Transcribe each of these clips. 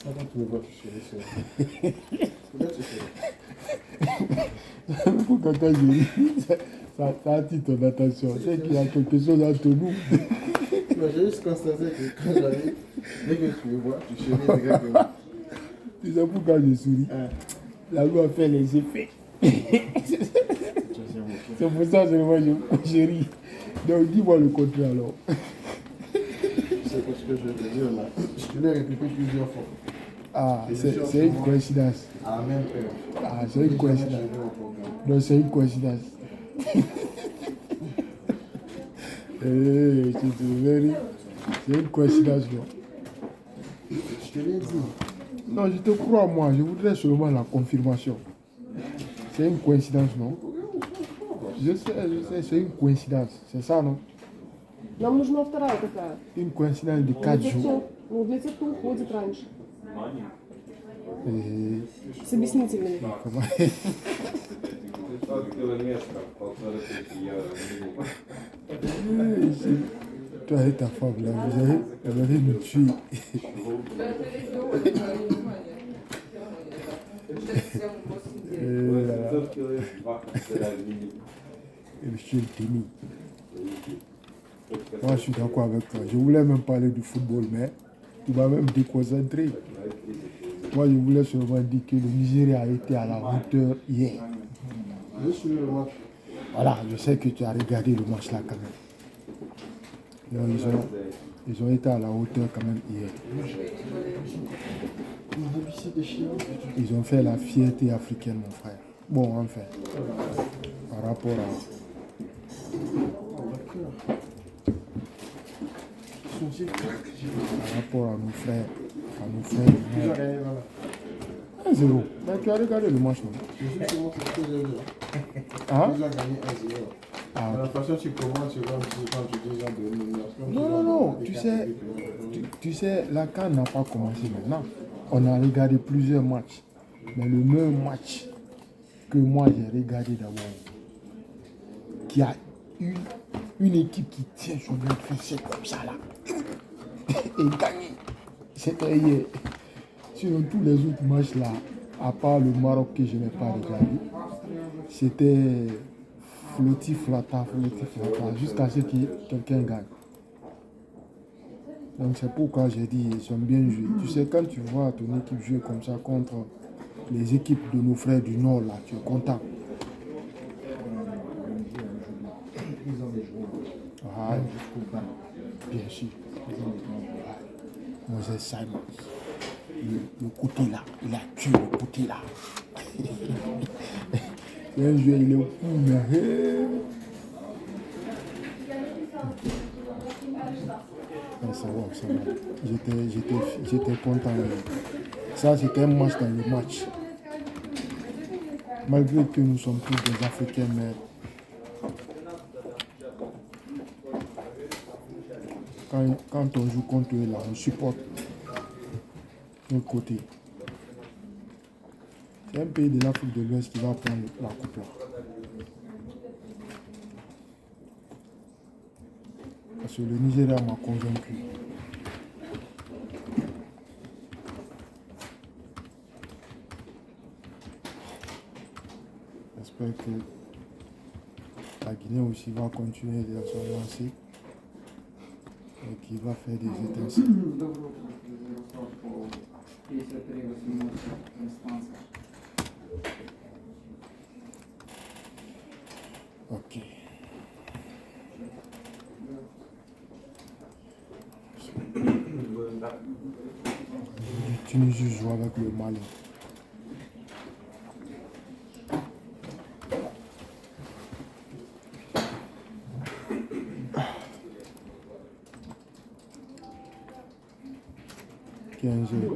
Quand tu me vois, tu chéris, pourquoi tu chéris? Pourquoi quand je ris, ça attire ton attention. C'est qu'il y a quelque chose entre nous. J'ai juste constaté que quand j'arrive, dès que tu me vois, tu chéris directement. Tu sais pourquoi je souris? La loi fait les effets. C'est pour ça que je ris. Donc dis-moi le contraire alors. C'est parce que je te dis là. Je l'ai répété plusieurs fois. Ah, c'est une coïncidence. À la même période. Ah, c'est une coïncidence. Non, c'est une coïncidence. C'est une coïncidence, non? Je te l'ai dit. Non, je te crois, moi. Je voudrais seulement la confirmation. C'est une coïncidence, non? Je sais, c'est une coïncidence. C'est ça, non? Нам нужна вторая такая. Une coïncidence de 4 jours. Ну, для тех, кто уходит раньше. Et... С объяснительными. Comment... Toi et ta femme, là, vous allez me tuer. Monsieur le Témi. Moi, je suis d'accord avec toi. Je voulais même parler du football, mais tu m'as même déconcentré. Moi, je voulais seulement dire que le Nigeria a été à la hauteur hier. Je suis le match. Voilà, je sais que tu as regardé le match là quand même. Donc, ils ont été à la hauteur quand même hier. Ils ont fait la fierté africaine, mon frère. Bon, enfin, par rapport à... Par rapport à nos frères. À nos frères. 1-0. Mais tu as regardé le match, non? Hein? Ils ont gagné 1-0. Ah, La façon dont tu commences, quand tu dis non. Tu sais, la CAN n'a pas commencé maintenant. On a regardé plusieurs matchs. Mais le meilleur match que moi j'ai regardé d'abord, qui a une équipe qui tient sur notre fessier comme ça là, et gagné, c'était hier. Sinon tous les autres matchs là, à part le Maroc que je n'ai pas regardé, c'était flotti flata, jusqu'à ce que quelqu'un gagne. Donc c'est pourquoi j'ai dit ils ont bien joué. Tu sais, quand tu vois ton équipe jouer comme ça contre les équipes de nos frères du Nord là, tu es content. Ah, bien sûr. Moses Simon. Le côté là, il a tué le côté là. C'est un joueur, il est au coup, mais... Ah, c'est bon. J'étais content. Ça, c'était un match dans le match. Malgré que nous sommes tous des Africains, mais... Quand on joue contre eux, là, on supporte notre côté. C'est un pays de l'Afrique de l'Ouest qui va prendre la coupe là. Parce que le Nigeria m'a convaincu. J'espère que la Guinée aussi va continuer dans son lancée et qu'il va faire des étincelles. Ok. Tunisie joue avec le Mali.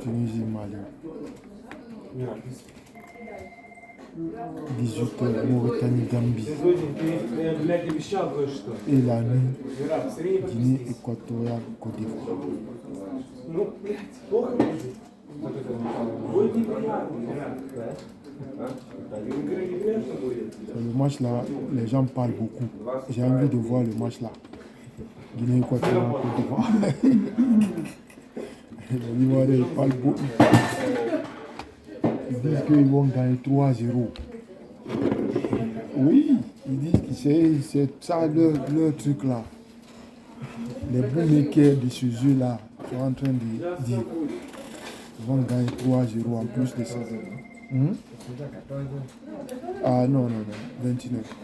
Tunisie, Mali. 18h, Mauritanie, Gambie. Et la nuit, Guinée équatoriale, Côte d'Ivoire. Le match là, les gens parlent beaucoup. J'ai envie de voir le match là. Guinée équatoriale, Côte d'Ivoire. Les Ivoiriens ils parlent beaucoup. Ils disent qu'ils vont gagner 3-0. Oui, ils disent que c'est ça leur truc là. Les bookmakers de ce jeu là sont en train de dire qu'ils vont gagner 3-0 en plus de ça. Ah non, 29.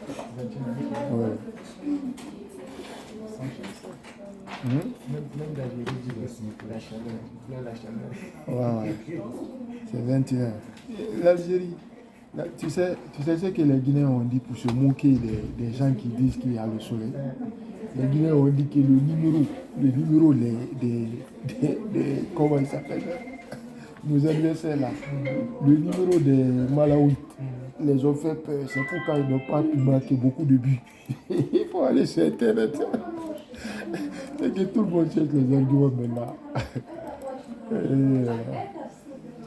Ouais. Même d'Algérie dit aussi la chaleur. Ouais. C'est 21. L'Algérie, tu sais ce que les Guinéens ont dit pour se moquer des gens qui disent qu'il y a le soleil. Les Guinéens ont dit que le numéro comment il s'appelle, nos adversaires là, le numéro des Malawites les ont fait peur. C'est pourquoi ils n'ont pas pu marquer beaucoup de buts. Il faut aller sur Internet. C'est que tout le monde cherche les arguments maintenant.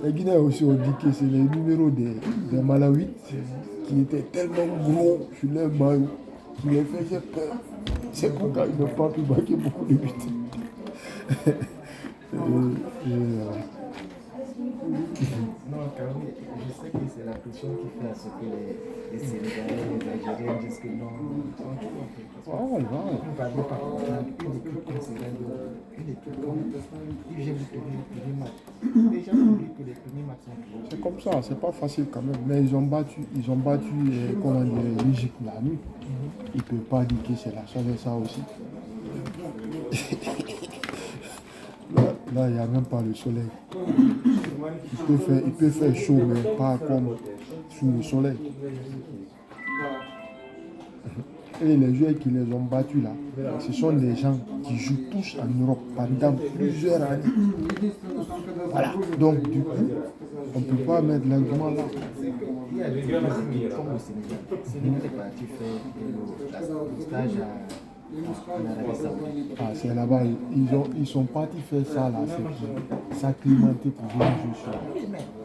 Les Guinéens aussi ont dit que c'est les numéros des Malawites qui étaient tellement gros sur leur maillot qui les faisaient peur. C'est pourquoi ils n'ont pas pu marquer beaucoup de buts. Non, Karoui, je sais que c'est la pression qui fait à ce que les Sénégalais, les Algériens disent que non, Wow. on va pas comprendre une équipe comme Sénégal, une équipe comme ils viennent de tourner le premier match. Les gens oublient que les premiers matchs sont clés. C'est comme ça, c'est pas facile quand même. Mais ils ont battu comment dire, l'Égypte la nuit. Ils ne peuvent pas dire que c'est la chaleur ça aussi. Là, il n'y a même pas le soleil. Il peut faire chaud, mais pas comme sous le soleil. Et les joueurs qui les ont battus là, ce sont des gens qui jouent tous en Europe pendant plusieurs années. Voilà. Donc du coup, on ne peut pas mettre l'argument là. Il y a des équipes comme au Sénégal. Le Sénégal est parti faire le stage en Arabie Saoudite. Ah, c'est là-bas, ils sont partis faire ça là, c'est pour s'acclimater pour venir jouer sur là.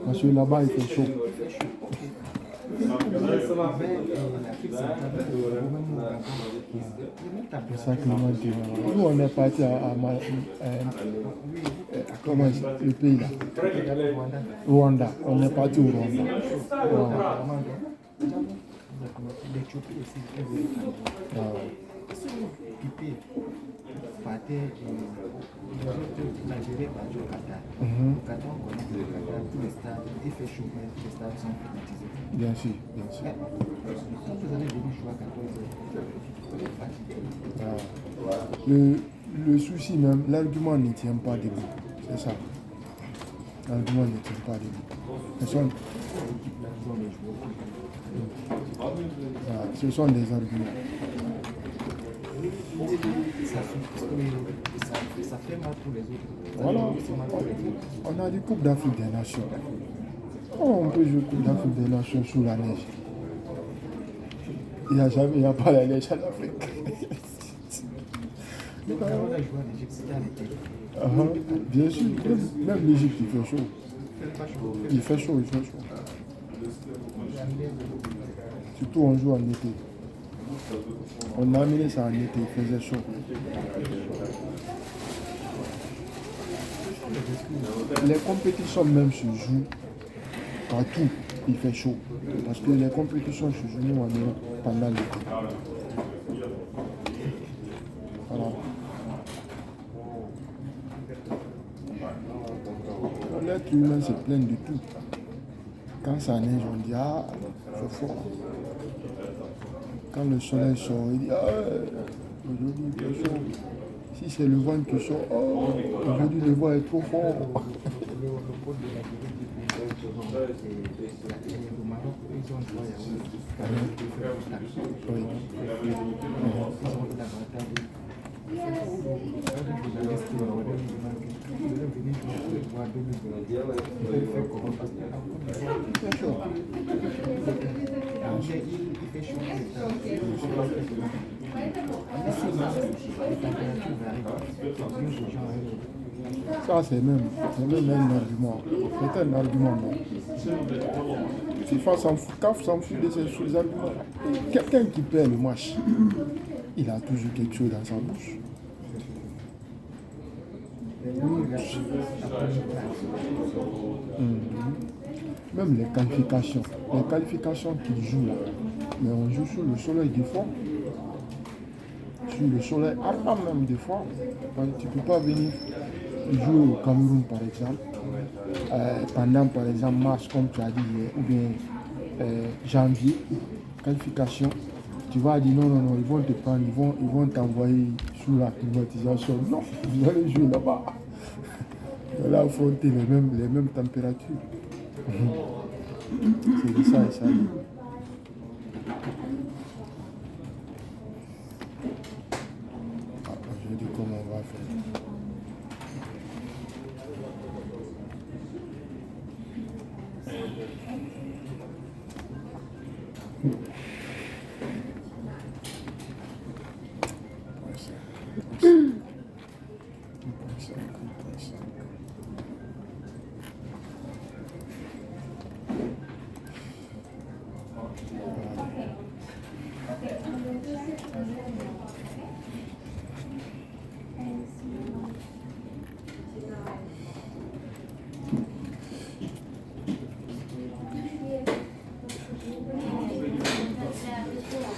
Parce que là-bas il fait chaud. Pour s'acclimater. Nous on est parti comment le pays là? Rwanda. On est parti au Rwanda. L'Éthiopie aussi est très Pipé partait l'Algérie partait au Qatar. Au Qatar, on connaît que le Qatar, tous les stades, il fait chaud, mais tous les stades sont climatisés. Bien sûr, bien sûr. Quand vous allez venir jouer à 14 heures, vous êtes fatigué. Le souci même, l'argument ne tient pas debout. C'est ça. L'argument ne tient pas debout. Ce sont des arguments. Ça fait mal pour les autres. Voilà. On a des Coupes d'Afrique des Nations. Oh, on peut jouer Coupe d'Afrique des Nations sous la neige. Il n'y a pas la neige en Afrique. Le Cameroun a joué en Égypte, c'était en été. Bien sûr, même l'Égypte il fait chaud. Il fait chaud. Surtout on joue en été. On a amené ça en été, il faisait chaud. Les compétitions même se jouent partout, il fait chaud. Parce que les compétitions se jouent en Europe pendant l'été. Voilà. L'être humain se plaint de tout. Quand ça neige, on dit ah, c'est fort. Quand le soleil sort, il dit ah, aujourd'hui il fait chaud. Si c'est le vent qui sort, oh, aujourd'hui le vent est trop fort. Le pôle de l'Algérie, le Maroc, ils ont joué à Oui. ils ont l'avantage. Ça, c'est même un argument. C'est un argument, non? FIFA s'en fout, CAF s'en fout de ces choses arguments. Quelqu'un qui perd le match, il a toujours quelque chose dans sa bouche. Même les qualifications qu'ils jouent là, mais on joue sous le soleil des fois. Sur le soleil ardent même des fois. Tu ne peux pas venir jouer au Cameroun par exemple, pendant par exemple mars comme tu as dit hier, ou bien janvier, qualification. Tu vas dire non, ils vont te prendre, ils vont t'envoyer sous la climatisation. Non, vous allez jouer là-bas. Vous allez affronter les mêmes températures. C'est de ça et ça. Je dis comment on va faire.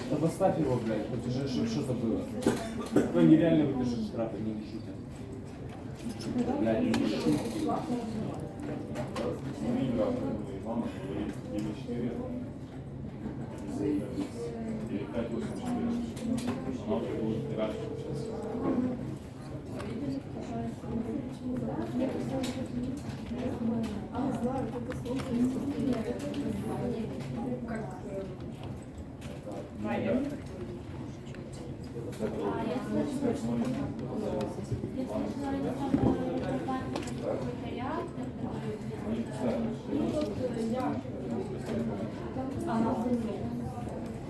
Да поставь его, блядь, это же что-то было. Ну нереально выдержать штрафы, не шутят. Блядь, не шутки.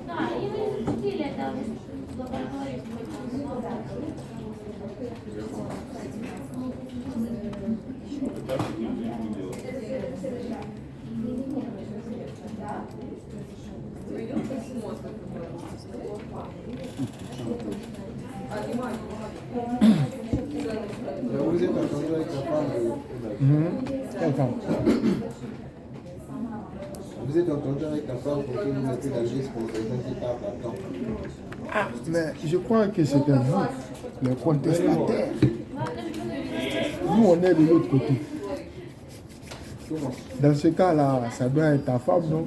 Да, и вы стиль это лабораторию. Vous êtes entendu avec ta femme Quelle femme? Vous êtes entendu avec ta femme pour que vous mettez la liste pour les gens qui partent à temps. Ah, mais je crois que c'était vous, les contestataires. Nous, on est de l'autre côté. Comment? Dans ce cas-là, ça doit être ta femme, non? Non,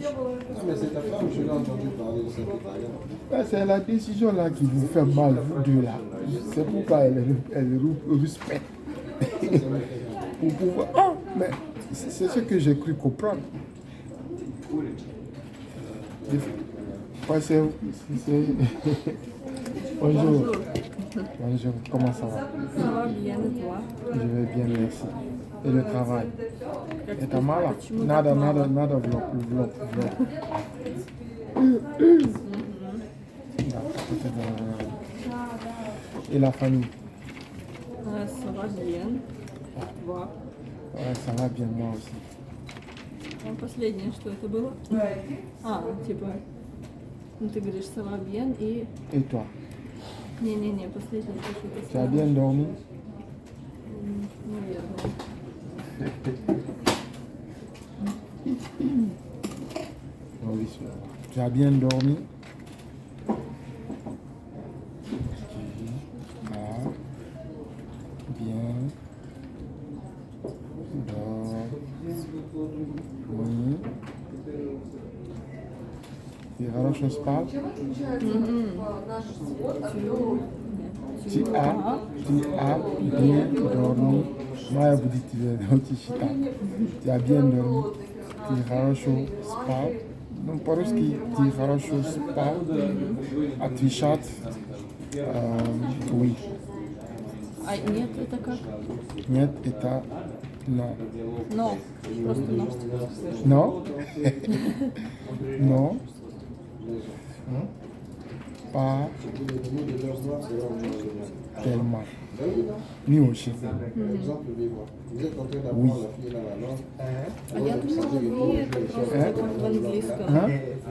mais c'est ta femme, je l'ai entendu parler de secrétariat. Ouais, c'est la décision là qui vous fait mal, vous deux là. C'est pourquoi elle respecte. Pour pouvoir... Ah, mais c'est ce que j'ai cru comprendre. Ouais, c'est... Bonjour. Bonjour, comment ça va? Ça va bien, et toi? Je vais bien, merci. Et le travail? Это мало? Надо влог. Да, et la famille? Ça va bien. Toi? Ouais, ça va bien, moi aussi. А последнее, что это было? А, типа, ну ты говоришь, ça va bien и... Et toi? Не-не-не, последнее что-то. Tu as bien dormi? Наверное. Oui, tu as bien dormi? Ah, bien. Dormi. Ты хорошо спал? Tu as bien dormi. Моя будет тебе научить читать. Tu as bien dormi. Ты хорошо спал. Ну, по-русски ты хорошо спал. Отвечать. Oui. А нет, это как? Нет, это non. Но. Просто но. Non? Non? pas L'ennemi de l'homme noir, c'est l'homme noir. tellement. Ben oui, non. Ni aussi. Exemple vivant. Vous êtes en train d'apprendre la fille dans la langue. А я думала, ви это просто как в английском. А?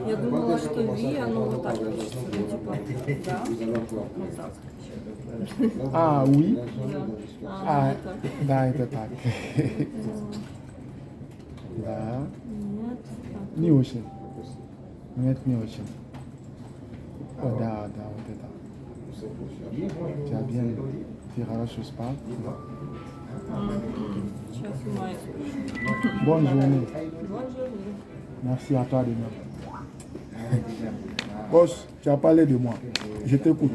Я думала, что ви, оно вот так пишется. Ну, типа, да, Vous allez voir. вот так. Ah oui. Да. Ah, Это. да, это так. Да. Нет. Так. Не очень. Нет, не очень. О, да, да, вот это. Tu as bien dit quelque chose pas. Сейчас май спущу. Bonne journée. Бонжур. Merci à toi de même. Boss, tu as parlé de moi. Je t'écoute.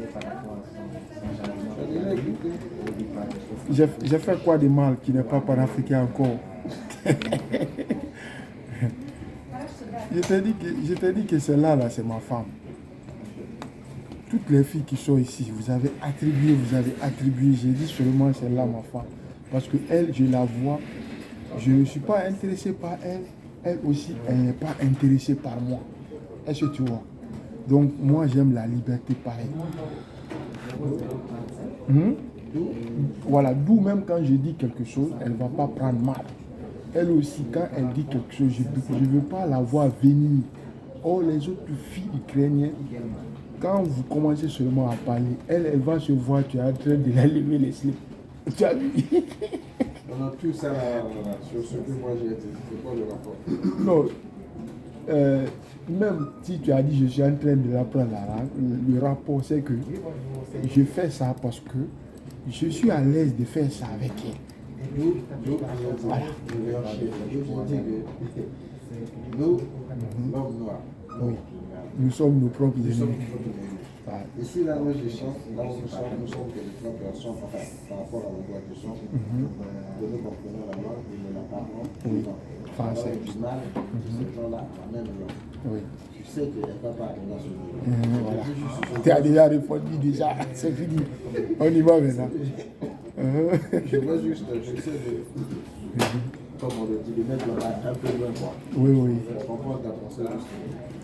J'ai fait quoi de mal qui n'est pas panafricain encore? Je t'ai dit que celle-là, là, c'est ma femme. Toutes les filles qui sont ici, vous avez attribué. J'ai dit seulement celle-là, ma femme. Parce que elle, je la vois. Je ne suis pas intéressé par elle. Elle aussi, elle n'est pas intéressée par moi. Est-ce que tu vois? Donc, moi, j'aime la liberté pareille. Voilà, d'où même quand je dis quelque chose, elle ne va pas prendre mal. Elle aussi, quand elle dit quelque chose, je ne veux pas la voir venir. Oh, les autres filles ukrainiennes, quand vous commencez seulement à parler, elle va se voir, tu es en train de la lever les slips. Tu as vu? On a tout ça là, sur ce que moi j'ai été. C'est quoi le rapport? Non. Même si tu as dit je suis en train de l'apprendre la langue, le rapport c'est que je fais ça parce que je suis à l'aise de faire ça avec elle. Voilà. Nous, l'homme noir. Oui. Nous sommes nos propres Nous sommes ennemis. nos propres ennemis. Voilà. Ici, là où je chante, là où nous sommes que les personnes, enfin, par rapport à la voix du son, de nous comprenons la langue et nous la parlons. Oui. Français. Du mal, ces gens-là, la même langue. Oui. Tu sais qu'elle ne va pas arriver à ce niveau. Voilà. Tu as déjà répondu déjà, c'est fini. On y va maintenant. Je vois juste, j'essaie de, comme on le dit, de mettre un peu loin, quoi. Oui, oui. Pour comprendre ta pensée juste.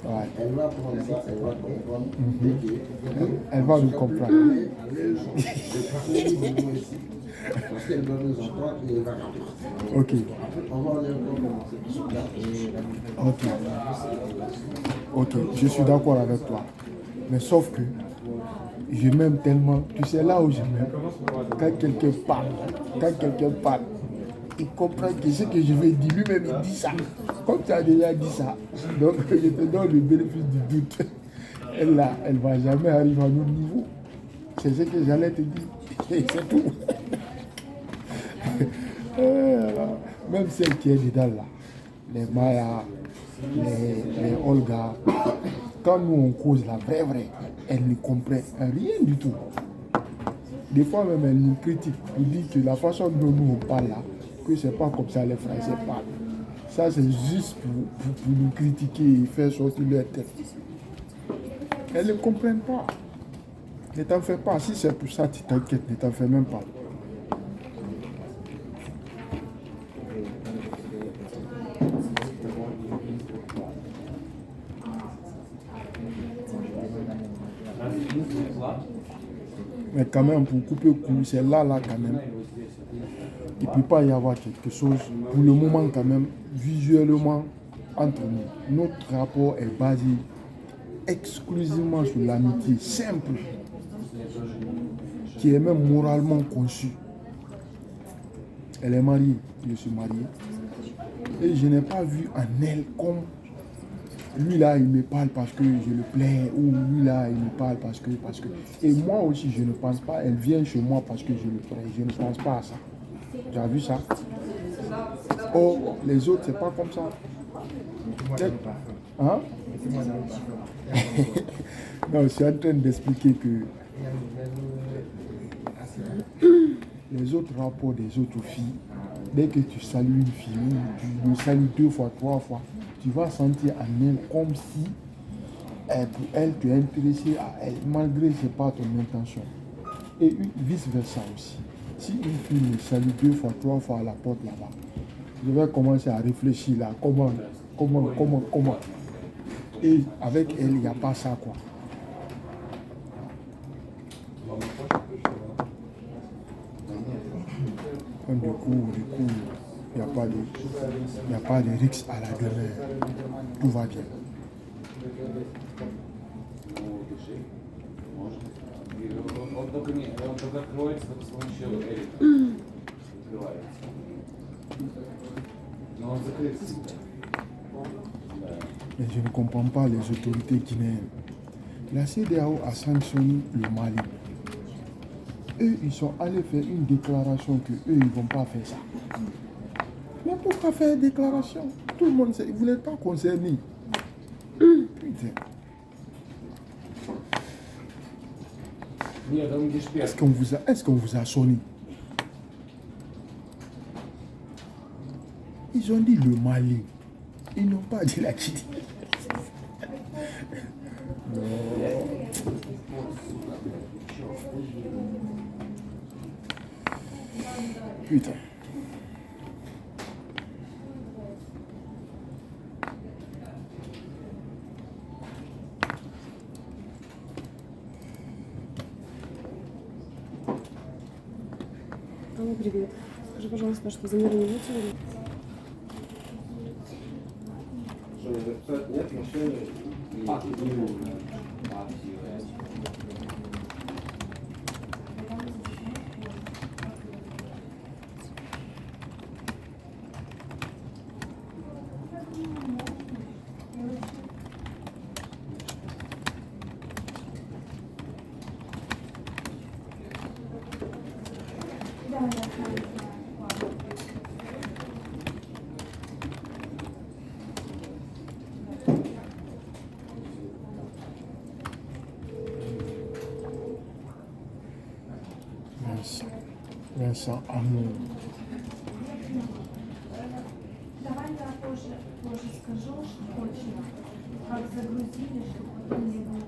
Ouais. Elle va prendre ça, elle va comprendre. Dès que- Elle va nous comprendre. Le premier niveau ici. Parce qu'elle doit nous entendre et elle va comprendre. Ok. On va aller encore commencer. Ok. Ok, je suis d'accord avec toi. Mais sauf que je m'aime tellement. Tu sais là où je m'aime. Quand quelqu'un parle, il comprend que ce que je vais dire, lui-même il dit ça. Comme tu as déjà dit ça, donc je te donne le bénéfice du doute. Elle là, elle ne va jamais arriver à notre niveau. C'est ce que j'allais te dire. Et c'est tout. Même celle qui est dedans là, les Maya, les Olga, quand nous on cause la vraie, elle ne comprend rien du tout. Des fois même elle nous critique pour dire que la façon dont nous on parle là, que c'est pas comme ça les Français parlent. Ça c'est juste pour nous critiquer et faire sortir leur tête. Elle ne comprend pas. Ne t'en fais pas. Si c'est pour ça tu t'inquiètes, ne t'en fais même pas. Mais quand même, pour couper court, c'est là quand même. Il ne peut pas y avoir quelque chose, pour le moment quand même, visuellement, entre nous. Notre rapport est basé exclusivement sur l'amitié simple, qui est même moralement conçue. Elle est mariée, je suis marié. Et je n'ai pas vu en elle comme lui là il me parle parce que je le plais, ou lui là il me parle parce que. Et moi aussi je ne pense pas, elle vient chez moi parce que je le plais, je ne pense pas à ça. Tu as vu ça? Oh, les autres c'est pas comme ça. Hein? Non, je suis en train d'expliquer que les autres rapports des autres filles, dès que tu salues une fille, tu le salues 2 fois, 3 fois, tu vas sentir en elle comme si pour elle tu es intéressé à elle, malgré que ce n'est pas ton intention. Et vice versa aussi. Si une fille me salue 2 fois, 3 fois à la porte là-bas, je vais commencer à réfléchir là, comment. Et avec elle, il n'y a pas ça quoi. cours. Il n'y a pas de risque à la demeure. Tout va bien. Он только откроется с помощью Эрика. Открывается. Но он закрыт всегда. Да. Mais je ne comprends pas les autorités guinéennes. La CEDEAO a sanctionné le Mali. Eux, ils sont allés faire une déclaration que eux, ils ne vont pas faire ça. Mais pourquoi faire une déclaration? Tout le monde sait, vous n'êtes pas concernés. Putain. Нет, он лишь Est-ce qu'on vous a sonné? Ils ont dit le Mali. Ils n'ont pas dit la Guinée. Putain. Алло, привет. Скажи, пожалуйста, что замеры нет сегодня? Что не записать? Нет, машины. Vincent Amour. Давай я позже скажу, что точно. Как загрузили, чтобы потом не было.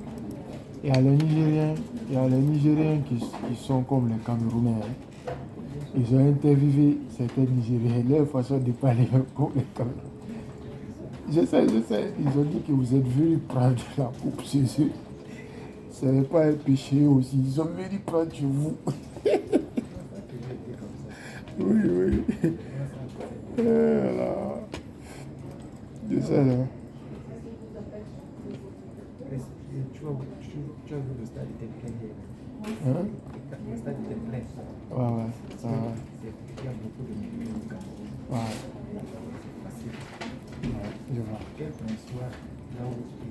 Il y a les Nigériens qui sont comme les Camerounais. Hein. Ils ont interviewé certains Nigériens, leur façon de parler comme les Camerounais. Je sais, ils ont dit que vous êtes venus prendre la coupe chez eux. Ce n'est pas un péché aussi, ils ont venu prendre chez vous. Oui. Voilà. C'est ça là. Tu as vu le stade était plein hier. Hein? Le stade était plein. Ouais, ça va. Il y a beaucoup de milliers de Cameroun. Ouais, Facile. je vois. Quel qu'on soit là où les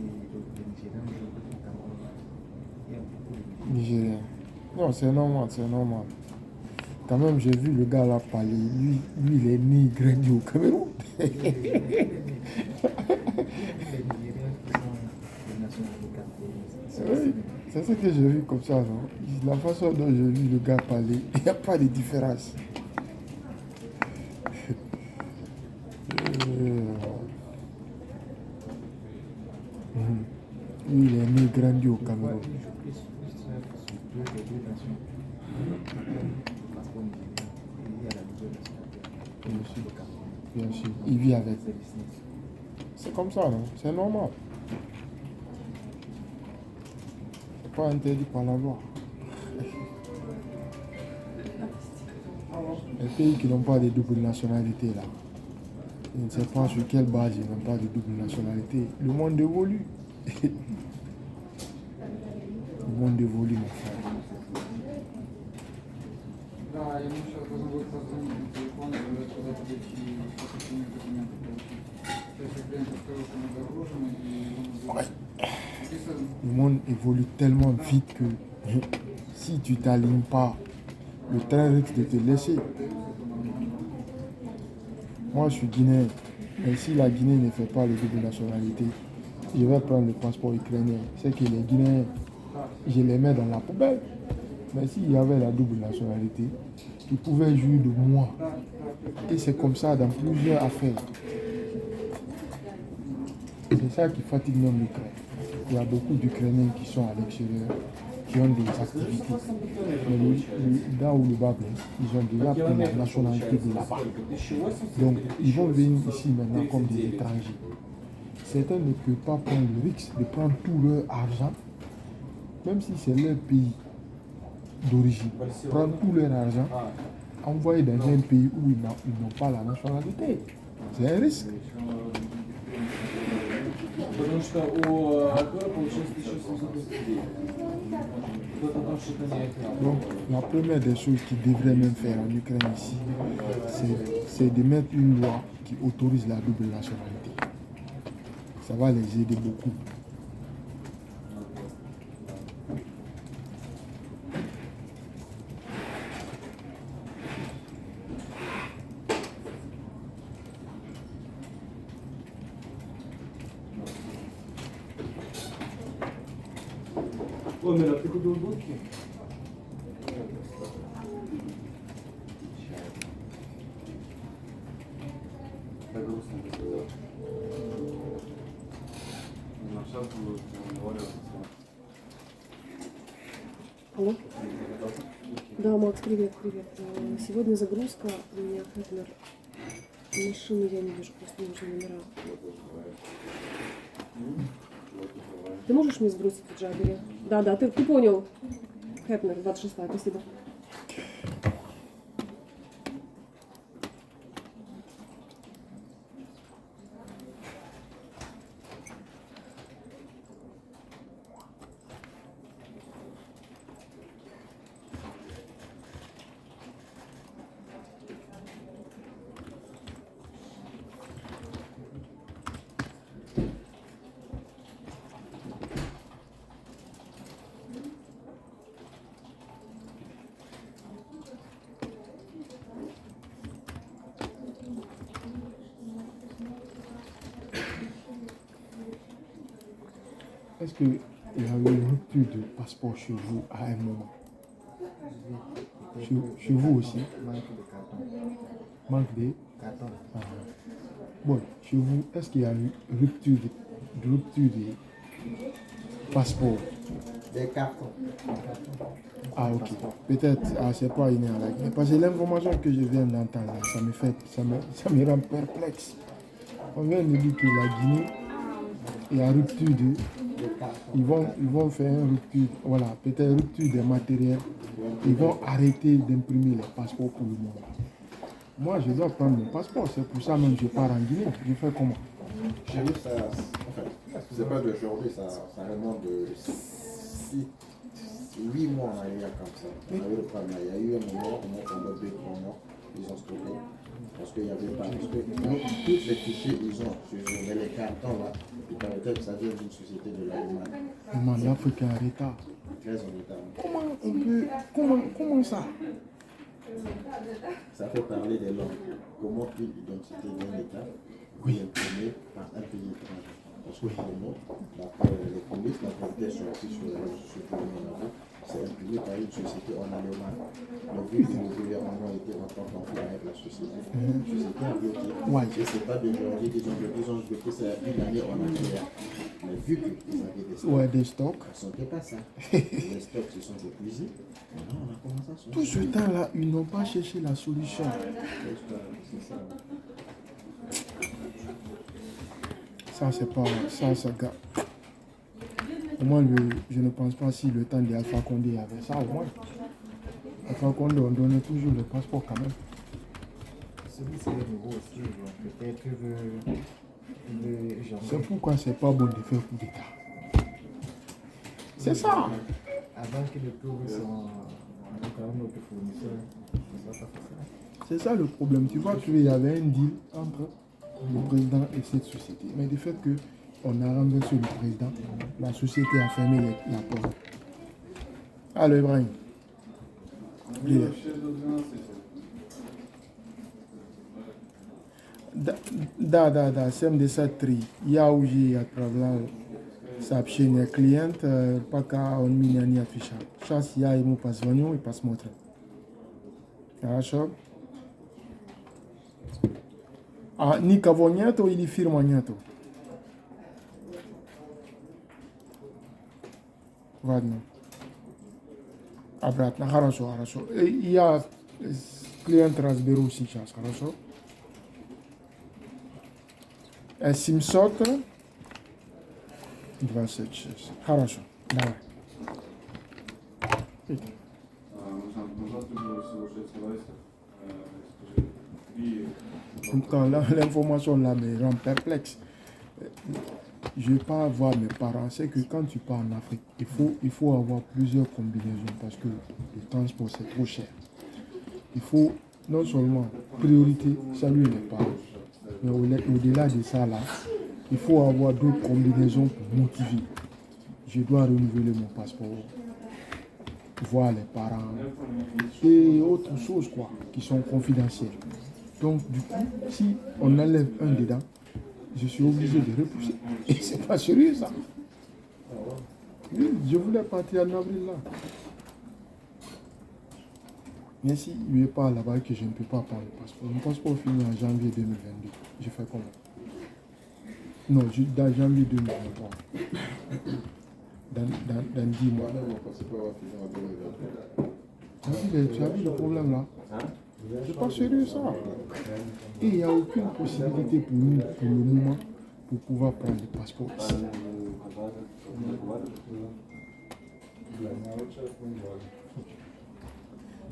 Nigériens jouent au Cameroun, il y a beaucoup de milliers. Nigérien. Non, c'est normal. Quand même, j'ai vu le gars là parler. Lui il est né grandi au Cameroun. Les Nigériens qui sont de nationalité camerounaise. Oui, c'est ce que j'ai vu comme ça, non? La façon dont j'ai vu le gars parler, il n'y a pas de différence. Lui, il est né grandi au Cameroun. Bien sûr, il vit avec. C'est comme ça, non? C'est normal. C'est pas interdit par la loi. Les pays qui n'ont pas de double nationalité, là, je ne sais pas sur quelle base ils n'ont pas de double nationalité. Le monde évolue. Le monde évolue, mon frère. Да, ему сейчас должен будет позвонить на телефон, говорят, куда подойти, какие документы получить. То есть клиент сказал, что мы загружены, и он записываем. Le monde évolue tellement vite que si tu t'alignes pas, le train risque de te laisser. Moi, je suis guinéen. Mais si la Guinée ne fait pas le double nationalité, je vais prendre le passeport ukrainien. C'est que les Guinéens, je les mets dans la poubelle. Mais s'il y avait la double nationalité, ils pouvaient jouir de moi. Et c'est comme ça dans plusieurs affaires. C'est ça qui fatigue même l'Ukraine. Il y a beaucoup d'Ukrainiens qui sont à l'extérieur, qui ont des activités. Mais là où le bas blesse, ils ont déjà pris la nationalité de là-bas. Donc, ils vont venir ici maintenant comme des étrangers. Certains ne peuvent pas prendre le risque de prendre tout leur argent, même si c'est leur pays d'origine. Prendre tout leur argent envoyer dans un pays où ils n'ont pas la nationalité. C'est un risque. Потому что у актера получается 1700 рублей. Кто-то там что-то не отнял. Donc, la première des choses qu'ils devraient même faire en Ukraine ici, c'est de mettre une loi qui autorise la double nationalité. Ça va les aider beaucoup. О, Мира, ты купил будки? Так грустно ты сказал. На сейчас буду говорить. Алло? Да, Макс, привет, привет. Сегодня загрузка, у меня Хетлер. Машины я не вижу, просто не вижу номера. Ты можешь мне сбросить в Джабере? Да, ты понял. Хепнер, 26-я, спасибо. Est-ce qu'il y a eu une rupture de passeport chez vous à un moment? Chez vous aussi? Manque de carton. Manque de Carton. ah. Bon, chez vous, est-ce qu'il y a eu rupture de passeport? Des cartons. Ah ok. Peut-être, c'est pas une à la Guinée. Parce que l'information que je viens d'entendre, là, ça me rend perplexe. On vient de dire que la Guinée, il y a rupture de... Ils vont faire une rupture, voilà, peut-être rupture des matériels. Ils vont arrêter d'imprimer les passeports pour le monde. Moi, je dois prendre mon passeport. C'est pour ça même que je pars en Guinée. Je fais comment? Chez nous, ça, c'est pas d'aujourd'hui, ça remonte de 8 mois en arrière comme ça. On a eu le problème. Il y a eu un moment, pendant 2-3 mois, ils ont stoppé. Parce qu'il n'y avait pas. Parce que nous, tous les fichiers, ils ont. Mais les cartons là, il paraît que ça vient d'une société de l'Allemagne. L'Afrique est en retard. Très en retard. Comment on peut. Comment ça? Ça fait parler des langues. Comment une identité d'un État est imprimée par un pays étranger. Parce que pour nous, d'après les polices, la vérité sortie sur les réseaux sociaux que nous avons, c'est imprimé par une société en Allemagne. Donc, vu que le gouvernement était en conflit avec la société a bloqué. Et c'est pas d'aujourd'hui qu'ils ont bloqué, c'est une année en arrière. Mais vu qu'ils avaient des stocks, ils ne sentaient pas ça. Les stocks se sont épuisés. Maintenant, on a commencé à sortir. Tout ce temps-là, ils n'ont pas cherché la solution. C'est ça. Ça, c'est pas. Ça gars. Au moins, je ne pense pas si le temps d'Alpha Condé avait ça, au moins. Alpha Condé, on donnait toujours le passeport quand même. Celui-ci est nouveau aussi, donc peut-être c'est pourquoi c'est pas bon de faire coup d'État. C'est ça. Avant qu'il trouve notre fournisseur, ça sera pas facile. C'est ça le problème. Tu vois qu'il y avait un deal entre le président et cette société. Mais du fait qu'on a renversé le président, la société a fermé la porte. Alors, Ibrahim. Да, 73. Я уже отправлял сообщение клиента, пока он меня не отвечал. Сейчас я ему позвоню и посмотрим. Хорошо? А никого нету или фирма нету? Ладно. Обратно. Хорошо. Я клиент разберу сейчас, хорошо? 726. Хорошо. Давай. Нужно всего 6 лайсов. En tout cas, l'information là me rend perplexe. Je ne vais pas voir mes parents. C'est que quand tu pars en Afrique, il faut avoir plusieurs combinaisons parce que le transport c'est trop cher. Il faut non seulement priorité, saluer les parents, mais au-delà de ça là, il faut avoir d'autres combinaisons pour motiver. Je dois renouveler mon passeport, voir les parents et autres choses quoi, qui sont confidentielles. Donc du coup, si on enlève un dedans, je suis obligé de repousser. Et c'est pas sérieux ça. Oui, je voulais partir en avril là. Mais si il n'est pas là-bas que je ne peux pas prendre le passeport. Mon passeport finit en janvier 2022. Je fais comment? Non, dans janvier 2023. Dans 10 mois. Tu as vu le problème là? C'est pas sérieux ça. Et il n'y a aucune possibilité pour nous, pour le moment, pour pouvoir prendre le passeport ici.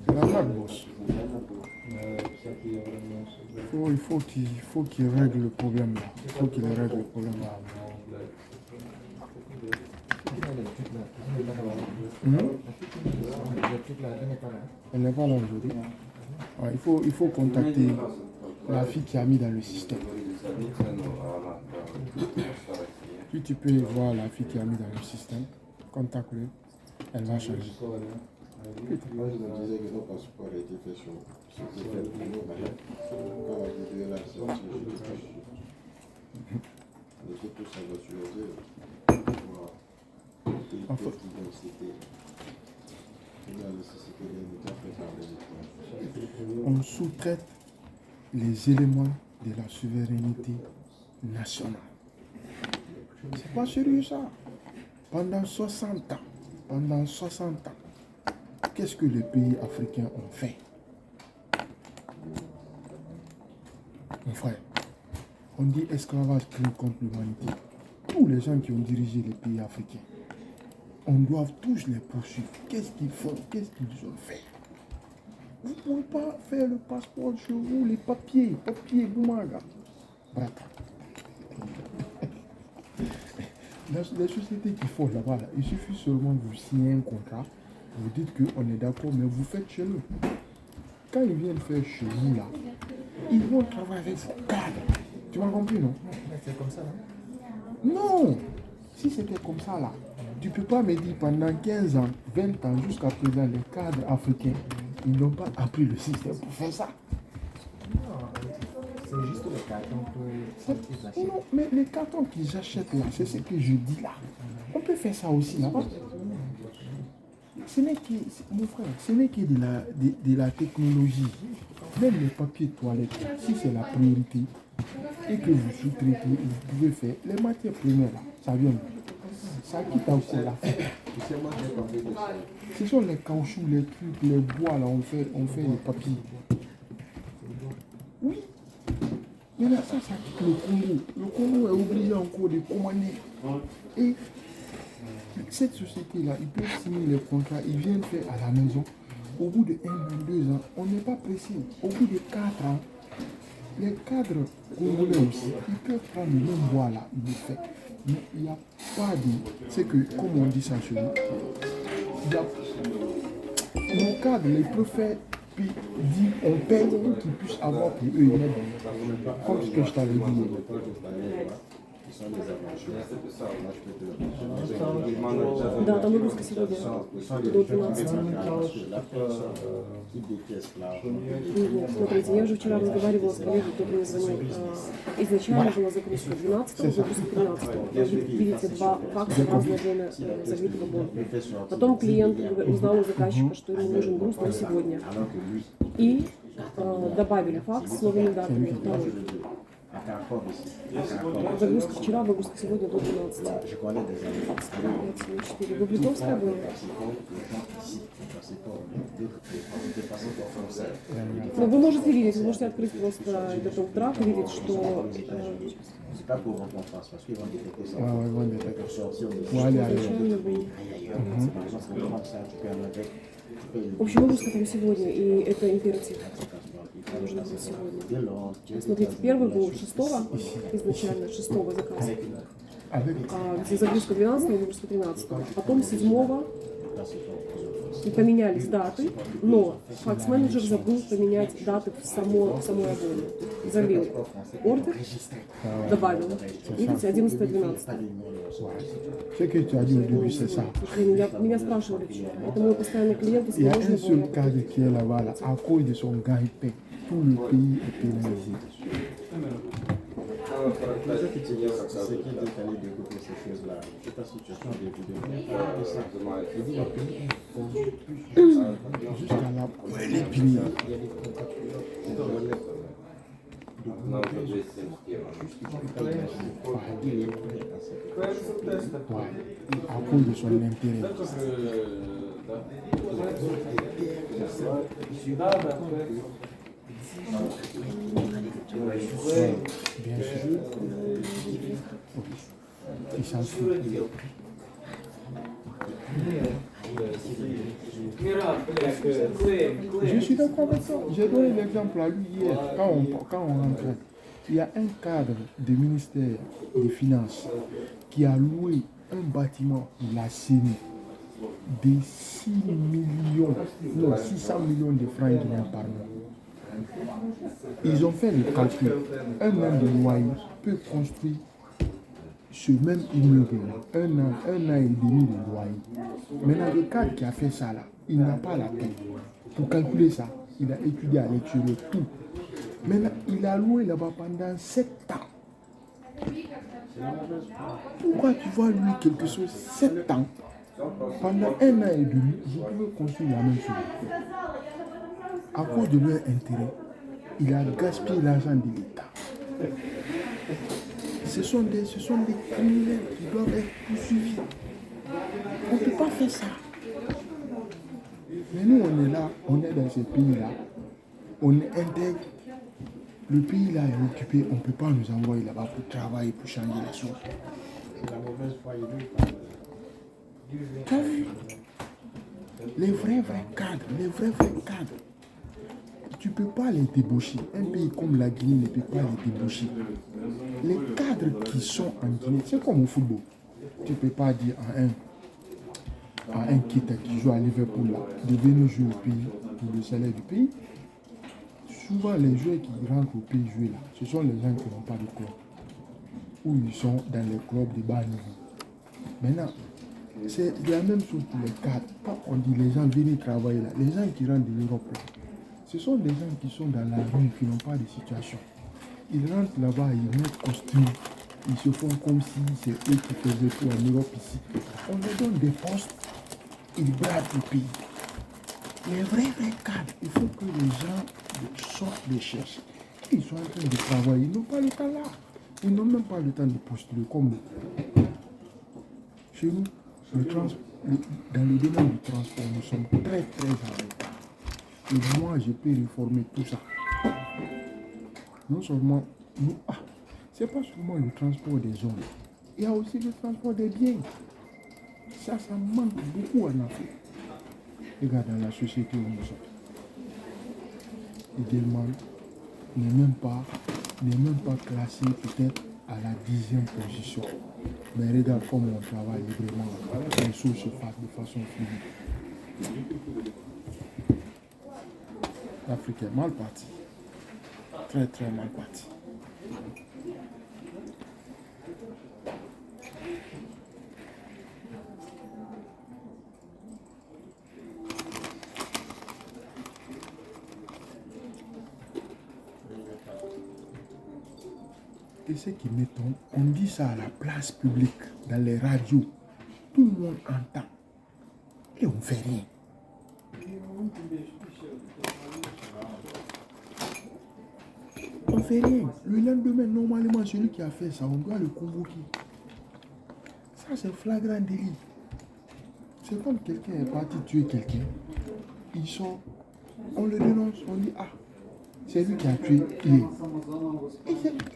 C'est la blague, boss. Il faut qu'il règle le problème là. Il faut qu'il règle le problème là. Elle n'est pas là aujourd'hui. Ouais, il faut contacter la fille qui a mis dans le système. Si tu peux voir la fille qui a mis dans le système, contacte-le, elle va changer. Moi, je me disais que nos passeports étaient faits sur ce fait pour nous, quand on devait la sortie, on était tous avaturisés pour voir l'identité. La nécessité de nous faire par les étrangers. On sous-traite les éléments de la souveraineté nationale. C'est pas sérieux ça. Pendant 60 ans, qu'est-ce que les pays africains ont fait? Mon frère, on dit esclavage crime contre l'humanité. Tous les gens qui ont dirigé les pays africains, on doit tous les poursuivre. Qu'est-ce qu'ils font? Qu'est-ce qu'ils ont fait? Vous ne pouvez pas faire le passeport chez vous, les papiers, Boumaga. Braka. Les sociétés qui font là-bas, il suffit seulement de vous signer un contrat, vous dites qu'on est d'accord, mais vous faites chez nous. Quand ils viennent faire chez vous là, ils vont travailler avec vos cadres. Tu m'as compris, non? C'est comme ça, non? Non! Si c'était comme ça là, tu ne peux pas me dire pendant 15 ans, 20 ans, jusqu'à présent, les cadres africains, ils n'ont pas appris le système pour faire ça. Non, c'est juste le carton pour Non, mais les cartons qu'ils achètent là, c'est ce que je dis là. On peut faire ça aussi là-bas. Ce n'est que, mon frère, ce n'est que de la technologie. Même les papiers de toilette, si c'est la priorité et que vous sous-traitez, vous pouvez faire les matières premières là, ça vient. Ça quitte aussi la fin. Ce sont les caoutchoucs, les trucs, les bois là, on fait les papiers. Oui. Mais là, ça quitte le Congo. Le Congo est obligé encore de commander. Et cette société-là, ils peuvent signer les contrats, ils viennent faire à la maison. Au bout de 1 ou 2 ans, on n'est pas pressé. Au bout de 4 ans, les cadres congolais aussi, ils peuvent prendre le même bois là, ils le font. Mais il n'y a pas de... C'est que, comme on dit ça chez nous, il y a... Nos cadres, les peuvent faire, puis dire, on paye pour qu'ils puissent avoir pour eux une aide. Comme ce que je t'avais dit. Qui sont des aventures. Moi, je peux te Да, там выгрузка сегодня до 12. Смотрите, я уже вчера разговаривала с коллегой, кто мне звонил. Изначально была загрузка 12-го, загрузка 13-го. Видите, 2 факса в разное время забитого было. Потом клиент узнал у заказчика, что ему нужен груз на сегодня. И добавили факс с новыми датами. Загрузка вчера, выгрузка сегодня до 12. 5-4. Вы в Литовское были? Но вы можете видеть, вы можете открыть просто этот трак и видеть, что... C'est pas pour rentrer en France, parce qu'ils vont détecter ça. Ouais, ils vont détecter. Pour sortir de Pour aller ailleurs. Par exemple, pour prendre ça, tu peux aller avec. В общем, выгрузка там сегодня, и это императив. должны быть сегодня. Dès lors, Dieu Смотрите, первый был 6-го, изначально 6-го заказа, Avec где загрузка 12-го, выгрузка 13-го. Потом 7-го и поменялись даты, но факс-менеджер забыл поменять даты в самой обоне. Залил ордер, добавил. Видите, 11-12. ce que tu as dit au début, c'est ça. Меня спрашивали вчера. Это мой постоянный клиент, Il y a если un можно seul было. cadre qui est là-bas, là, à cause de son gagne-pain. Tout le pays est pénalisé. C'est qui dit d'aller découvrir ces choses-là. Je sais pas si tu as des vidéos. Il dit, le pays est fondu Jusqu'à là, où elle est finie. Il y a des contrats. Ouais. À cause de son intérêt. Ouais, bien sûr. Il s'en fout. Je suis d'accord avec toi. J'ai donné l'exemple à lui hier, quand on rentrait. Il y a un cadre du ministère des Finances qui a loué un bâtiment pour la CENI de 6 millions, non, 600 millions de francs guinéens par mois. Ils ont fait le calcul. Un an de loyer peut construire ce même immeuble, un an et demi de loyer. Maintenant, le cadre qui a fait ça là, il n'a pas la paix. Pour calculer ça, il a étudié à l'extérieur tout. Maintenant, il a loué là-bas pendant 7 ans. Pourquoi tu vas louer quelque chose 7 ans? Pendant un an et demi, vous pouvez construire la même chose. À cause de leur intérêt, il a gaspillé l'argent de l'État. Ce sont des criminels qui doivent être poursuivis. On ne peut pas faire ça. Mais nous, on est là, on est dans ce pays-là, on est intègre. Le pays là est occupé, on ne peut pas nous envoyer là-bas pour travailler, pour changer les choses. C'est la mauvaise foi, il veut. T'as vu? Les vrais cadres. Tu ne peux pas les débaucher. Un pays comme la Guinée ne peut pas les débaucher. Les cadres qui sont en Guinée, c'est comme au football. Tu ne peux pas dire à un Kita qui joue à Liverpool là, de venir jouer au pays pour le salaire du pays. Souvent, les joueurs qui rentrent au pays jouer là, ce sont les gens qui n'ont pas de club. Ou ils sont dans les clubs de bas niveau. Maintenant, c'est la même chose pour les cadres. Quand on dit les gens viennent travailler là, les gens qui rentrent de l'Europe là, ce sont des gens qui sont dans la rue, qui n'ont pas de situation. Ils rentrent là-bas, ils mettent costume, ils se font comme si c'est eux qui faisaient tout en Europe ici. On leur donne des postes, ils bradent le pays. Les vrais cadres, il faut que les gens sortent les chercher. Ils sont en train de travailler, ils n'ont pas le temps là. Ils n'ont même pas le temps de postuler comme nous. Chez nous, dans le domaine du transport, nous sommes très en retard. Et moi, je peux réformer tout ça. Non seulement nous, c'est pas seulement le transport des hommes, il y a aussi le transport des biens. Ça manque beaucoup en Afrique. Regarde dans la société où nous sommes. Idéalement, n'est même pas classé peut-être à la 10e position. Mais regarde comment on travaille librement. Les choses se passent de façon fluide. L'Afrique est mal partie. Très mal partie. Et ce qui m'étonne, on dit ça à la place publique, dans les radios. Tout le monde entend. Et on ne fait rien. On ne fait rien. Le lendemain, normalement, celui qui a fait ça, on doit le convoquer. Ça, c'est flagrant délit. C'est comme quelqu'un est parti tuer quelqu'un. Il sort, on le dénonce, on dit, c'est lui qui a tué hier.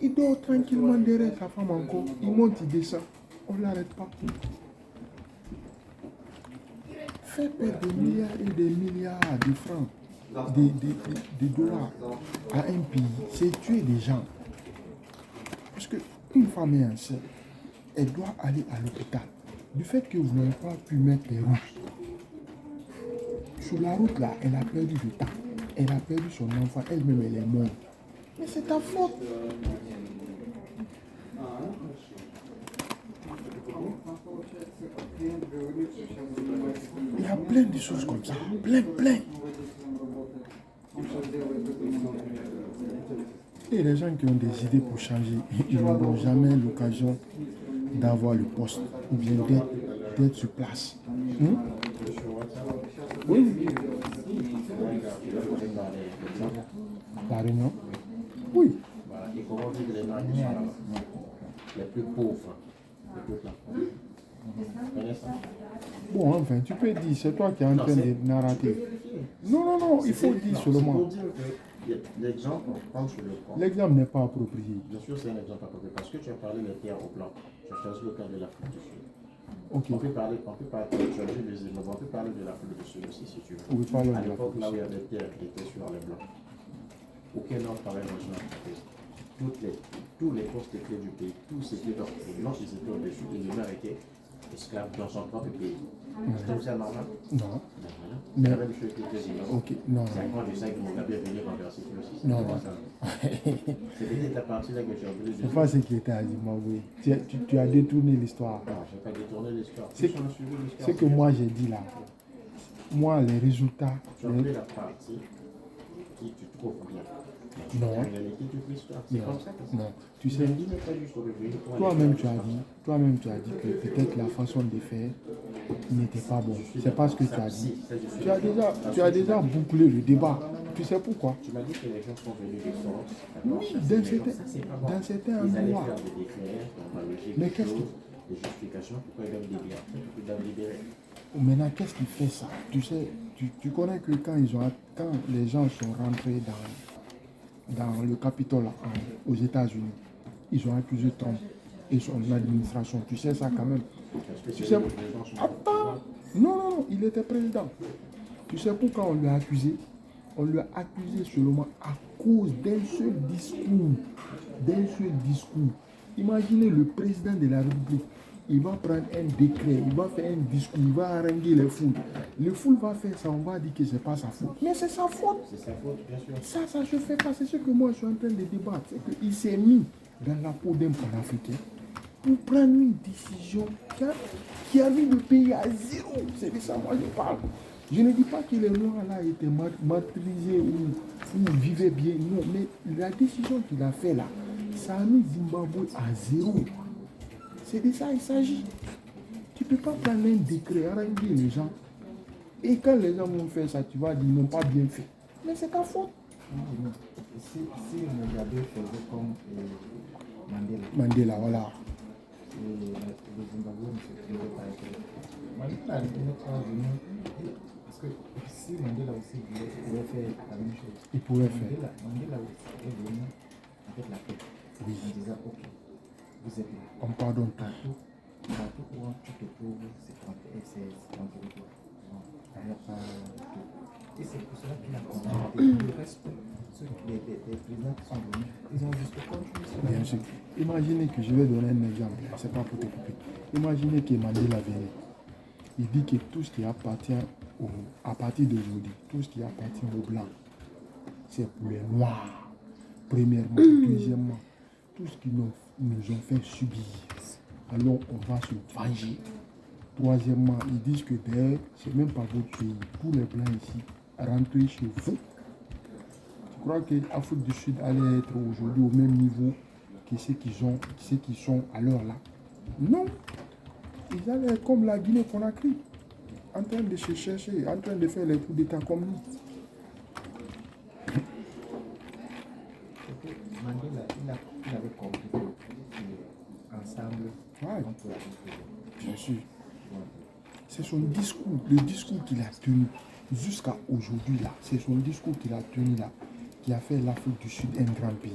Il dort tranquillement derrière sa femme encore. Il monte, il descend. On ne l'arrête pas. Fait perdre des milliards et des milliards de francs des dollars à un pays, c'est tuer des gens. Parce qu'une femme est enceinte, elle doit aller à l'hôpital. Du fait que vous n'avez pas pu mettre les routes, sur la route là, elle a perdu du temps. Elle a perdu son enfant, elle-même elle est morte. Mais c'est ta faute. Il y a plein de choses comme ça. Plein. Et les gens qui ont des idées pour changer, ils n'auront jamais l'occasion d'avoir le poste ou bien d'être sur place. Oui. La réunion? Oui. Voilà. Et comment vivre les gens qui sont là-bas, les plus pauvres, les plus plats. Vous connaissez ça? Bon, enfin, tu peux dire, c'est toi qui es en train de narrater. Non, il faut dire C'est seulement. pour dire que l'exemple, on prend sur le camp. L'exemple n'est pas approprié. Bien sûr, c'est un exemple approprié parce que tu as parlé des terres au blanc. Tu as choisi le cas de l'Afrique du Sud. Ok. On peut parler, tu as vu les immeubles, on peut parler de l'Afrique du Sud aussi si tu veux. Oui, parlons de À l'époque, l'Afrique là où du il y avait des terres qui étaient sur les blancs, aucun homme travaillait dans une entreprise. Tous les postes clés du pays, tous étaient dans les blancs, ils étaient au-dessus et les noirs étaient esclaves dans son propre pays. C'est comme ça normal? Non. Mais la même chose que les États-Unis. Ok, non. C'est à cause de ça que mon abbé est venu renverser tout le système. Non. C'était la partie là que tu as voulu dire. C'est pas ce qui était à Zimbabwe. Tu as détourné l'histoire. Non, je n'ai pas détourné l'histoire. C'est que moi j'ai dit là. Moi, les résultats. Tu as pris la partie qui tu trouves bien. Non. C'est comme ça que Non. Tu sais, toi-même tu as dit que peut-être la façon de faire n'était pas bonne. C'est pas ce que tu as dit. Tu as déjà bouclé le débat. Tu sais pourquoi? Tu m'as dit que les gens sont venus de force. Oui, dans certains endroits. Mais qu'est-ce qui... Les justifications, pourquoi ils doivent libérer? Maintenant, qu'est-ce qui fait ça? Tu sais, tu connais que quand les gens sont rentrés dans le Capitole aux États-Unis, ils ont accusé Trump et son administration. Tu sais ça quand même. Tu sais, attends, non, il était président. Tu sais pourquoi on lui a accusé? On lui a accusé seulement à cause d'un seul discours. Imaginez le président de la République. Il va prendre un décret, il va faire un discours, il va haranguer les foules. Les foules vont faire ça, on va dire que ce n'est pas sa faute. Mais c'est sa faute. C'est sa faute, bien sûr. Ça je ne fais pas. C'est ce que moi je suis en train de débattre. C'est qu'il s'est mis dans la peau d'un panafricain pour prendre une décision qui a mis le pays à zéro. C'est de ça moi je parle. Je ne dis pas que les Noirs là étaient maîtrisés ou vivaient bien. Non, mais la décision qu'il a fait là, ça a mis Zimbabwe à zéro. C'est de ça il s'agit. Tu ne peux pas prendre un décret, haranguer les gens. Et quand les gens vont faire ça, tu vas dire ils n'ont pas bien fait. Mais c'est ta faute. Si Mugabe faisait comme Mandela, voilà. le Zimbabwe ne se trouvait pas être. Mandela n'est pas venu. Parce que si Mandela aussi pouvait faire la même chose, Il pouvait faire. Mandela aussi est venu avec la paix. Oui. En disant ok, vous êtes là. On pardonne tout. Partout où tu te trouves, c'est ton territoire. Il n'y a pas tout. Et c'est pour cela qu'il a continué. Le reste, les présidents qui sont venus, ils ont juste continué. Bien sûr. Imaginez que je vais donner un exemple, c'est pas pour te couper. Imaginez que Mandela vient. Il dit que tout ce qui appartient à partir d'aujourd'hui, tout ce qui appartient aux Blancs, c'est pour les Noirs. Premièrement. Deuxièmement, tout ce qu'ils nous ont fait subir. Alors on va se venger. Troisièmement, ils disent que d'ailleurs, c'est même pas votre pays. Tous les Blancs ici, rentrez chez vous. Tu crois que l'Afrique du Sud allait être aujourd'hui au même niveau que ceux qui sont à l'heure là? Non. Ils allaient être comme la Guinée-Conakry, en train de se chercher, en train de faire les coups d'État comme nous. Mandela, il avait compris ensemble contre la confusion. Bien sûr. C'est son discours, le discours qu'il a tenu jusqu'à aujourd'hui là. C'est son discours qu'il a tenu là, qui a fait l'Afrique du Sud un grand pays.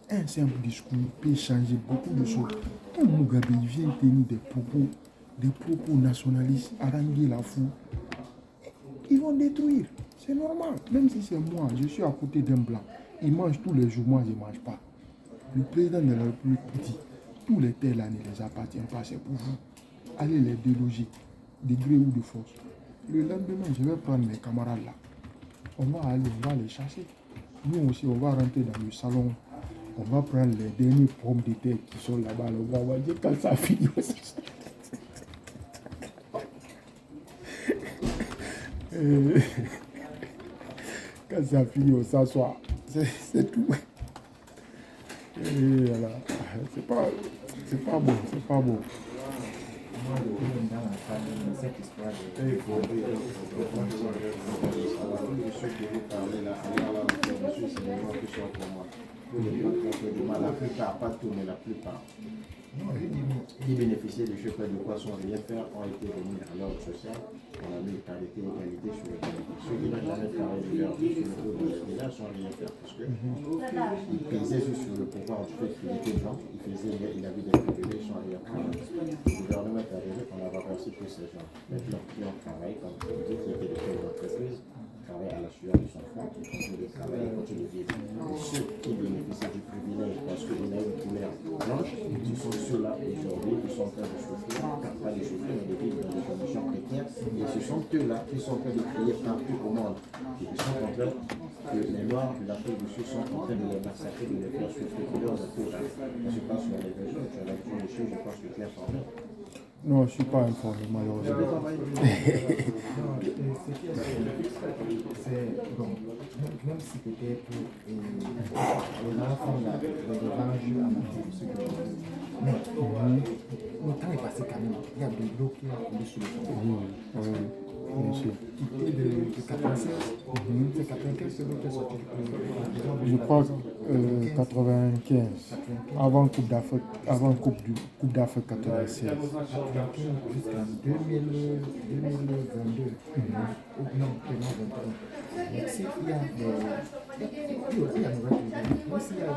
Un simple discours peut changer beaucoup de choses. Un Mugabe vient tenir des propos nationalistes, haranguer la foule. Ils vont détruire. C'est normal. Même si c'est moi, je suis à côté d'un blanc. Il mange tous les jours, moi je ne mange pas. Le président de la République dit, tous les terres là ne les appartiennent pas, c'est pour vous. Allez les déloger, de gré ou de force. Le lendemain, je vais prendre mes camarades là. On va aller, on va les chasser. Nous aussi, on va rentrer dans le salon. On va prendre les derniers pommes de terre qui sont là-bas. On va dire quand ça finit. Quand ça finit, on s'assoit. C'est tout. Et voilà. C'est pas bon, c'est pas bon. Moi, dans la famille, cette histoire de... Il faut ceux qui vous parlez là, monsieur, c'est les gens qui sont pour moi. La plupart, pas tous, mais la plupart, qui bénéficiaient du chauffeur de poisson rien faire ont été remis à l'ordre social. On a mis égalité sur le qualité. Ceux qui n'ont jamais travaillé sur le village sont rien faire parce que ils pesaient sur le pouvoir du fait qu'il était blanc, il avait des privilèges sans rien travailler. Le gouvernement est arrivé, on a renversé tous ces gens. Maintenant, qui ont travaillé, comme vous dites, qui étaient des chefs d'entreprise, travaillent à la sueur de son front, ils continuent de travailler, ils continuent de vivre. Et ceux qui bénéficient du privilège parce qu'on a une couleur blanche, ce sont ceux-là aujourd'hui qui sont en train de souffrir, pas de souffrir, mais de vivre dans des conditions précaires. Et ce sont eux-là qui sont en train de crier partout au monde. Et qui sont en train que les Noirs de l'Afrique du Sud sont en train de les massacrer, de les faire souffrir. Ça se passe sur les réseaux, tu as l'habitude de choses, je pense que tu es informé. Non, je ne suis pas informé, malheureusement. C'est bon, même si peut-être les enfants là, les revanches à matin, ce que je dis. Mais le temps est passé quand même. Il y a de l'eau qui a coulé sur le fond. Oui, bien sûr. Quitté de 96, c'est 95 c'est l'eau qui est sortie du Je crois 95, avant Coupe d'Afrique, avant Coupe d'Afrique 96. Jusqu'en 2022. Non, 2023. Mais s'il y a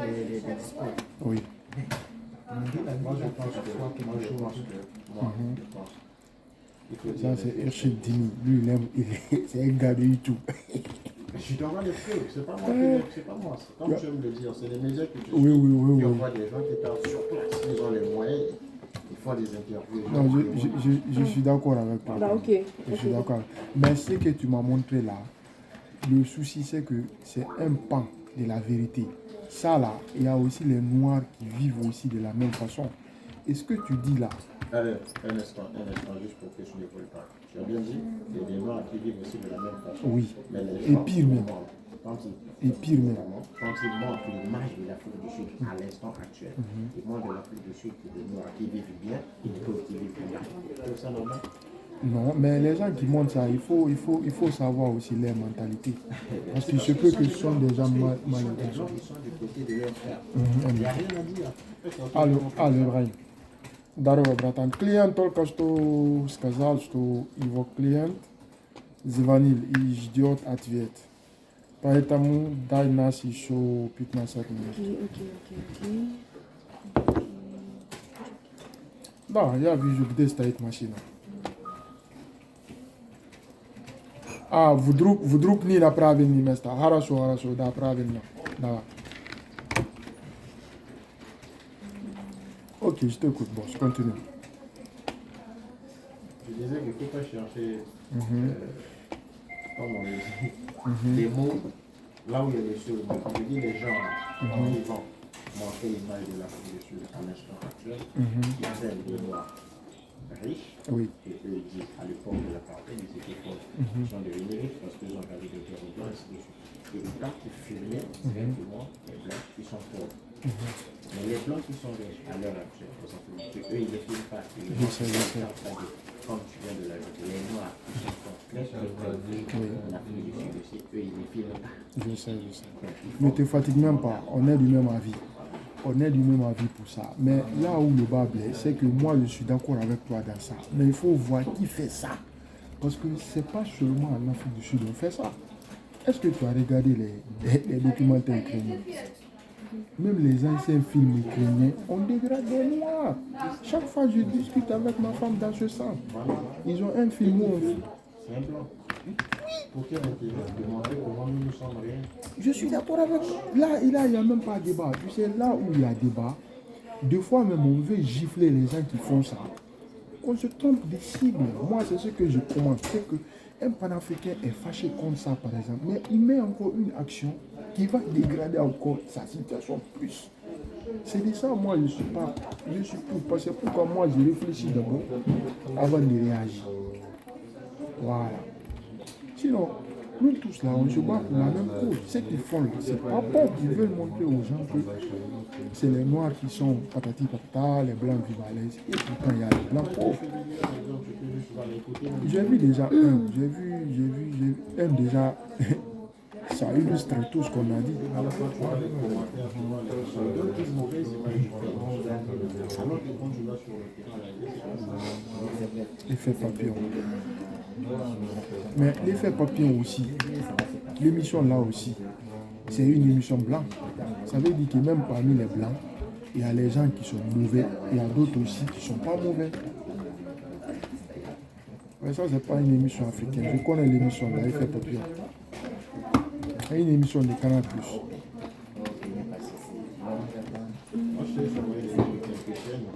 des discours. Oui. Moi, je pense que Ça, c'est Hershey Dini. Lui, c'est un gars de YouTube. je t'envoie les preuves, c'est pas moi, comme tu aimes le dire, c'est les médias que tu Oui. qui envoient des gens qui parlent sur place, ils ont les moyens, ils font des interviews. Non, je suis d'accord avec toi. Ah, ok. Je suis d'accord. Mais ce que tu m'as montré là, le souci c'est que c'est un pan de la vérité. Ça là, il y a aussi les Noirs qui vivent aussi de la même façon. Et ce que tu dis là... Allez, un instant, juste pour que je ne vole pas. Tu as bien dit, il y a des Noirs qui vivent aussi de la même façon. Oui. Mais les Et gens, pire même. Et pire même. Quand ils montrent l'image de l'Afrique du Sud à l'instant actuel, ils montrent de l'Afrique du Sud que des Noirs qui vivent bien et d'autres qui vivent bien. C'est ça normal? Non, mais les gens qui montrent ça, il faut savoir aussi leur mentalité. Parce qu'il se peut que ce sont des gens mal Des gens qui sont du côté de leur frère. Il n'y a rien à dire. Allo, Ibrahim. Darova, bratan. Klient только что сказал, что его клиент звонил и ждет ответ. Поэтому дай нас еще 15 минут. Окей. Да, я вижу, где стоит машина. А, вдруг не на правильное место. Хорошо, да, правильно. Да. Ok, je t'écoute, bon, je continue. Je disais qu'il ne faut pas chercher, comme on le dit, des mots là où il y a les choses. Je dis les gens, quand ils vont montrer l'image de l'Afrique du Sud à l'instant actuel, ils aiment les Noirs riches, Oui. et eux ils disent à l'époque de l'apartheid, ils étaient pauvres. Ils sont devenus riches parce qu'ils ont gardé de terres blancs, ainsi de suite. Et quand ils fumaient, directement, les blancs, ils sont pauvres. Mais les blancs qui sont riches à l'heure actuelle, eux ils ne filment pas. Je sais. Comme tu viens de l'ajouter, les Noirs qui sont complets sur le en Afrique du Sud aussi, eux ils ne filment pas. Je sais. Ne te fatigue même pas, on est du même avis. On est du même avis pour ça. Mais là où le bas blesse, c'est que moi je suis d'accord avec toi dans ça. Mais il faut voir qui fait ça. Parce que ce n'est pas seulement en Afrique du Sud qu'on fait ça. Est-ce que tu as regardé les documentaires ukrainiens? Même les anciens films ukrainiens, on dégrade les Noirs. Chaque fois je discute avec ma femme dans ce sens. Ils ont un film où on... C'est un blanc. aucun intérêt de montrer comment nous ne sommes rien. Je suis d'accord avec. Là, il n'y a même pas débat. Tu sais, là où il y a débat, des fois même on veut gifler les gens qui font ça. On se trompe des cibles. Moi, c'est ce que je commence. C'est qu'un panafricain est fâché contre ça, par exemple, mais il met encore une action qui va dégrader encore sa situation plus. C'est de ça, moi, je suis pour. Parce que pourquoi moi, je réfléchis d'abord avant de réagir. Voilà. Sinon, nous tous là, on se bat pour la même cause. Ce qu'ils font là, c'est pas bon. Ils veulent montrer aux gens que c'est les noirs qui sont patati patata, les blancs vivent à l'aise. Et pourtant, il y a les blancs pauvres. J'ai vu déjà un déjà. Ça illustre tout ce qu'on a dit. L'effet papillon. Mais l'effet papillon aussi, l'émission là aussi, c'est une émission blanche. Ça veut dire que même parmi les blancs, il y a les gens qui sont mauvais, il y a d'autres aussi qui ne sont pas mauvais. Mais ça, c'est pas une émission africaine. Je connais l'émission là, l'effet papillon. C'est une émission de Canal+. Moi, je sais sur les quelques chaînes,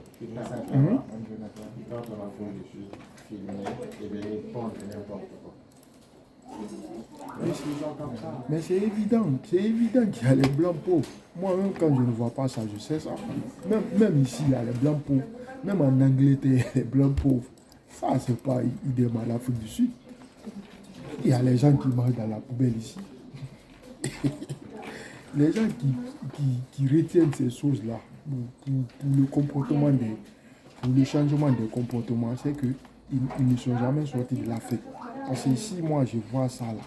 quand on a fait des choses filmées, et bien ils font n'importe quoi. Mais c'est évident qu'il y a les blancs pauvres. Moi-même, quand je ne vois pas ça, je sais ça. Même ici, il y a les blancs pauvres. Même en Angleterre, il y a les blancs pauvres. Ça, c'est pas idéal à l'Afrique du Sud. Il y a les gens qui mangent dans la poubelle ici. Les gens qui retiennent ces choses-là pour le comportement pour le changement des comportements, c'est qu'ils ne sont jamais sortis de l'Afrique. Parce que si moi je vois ça là,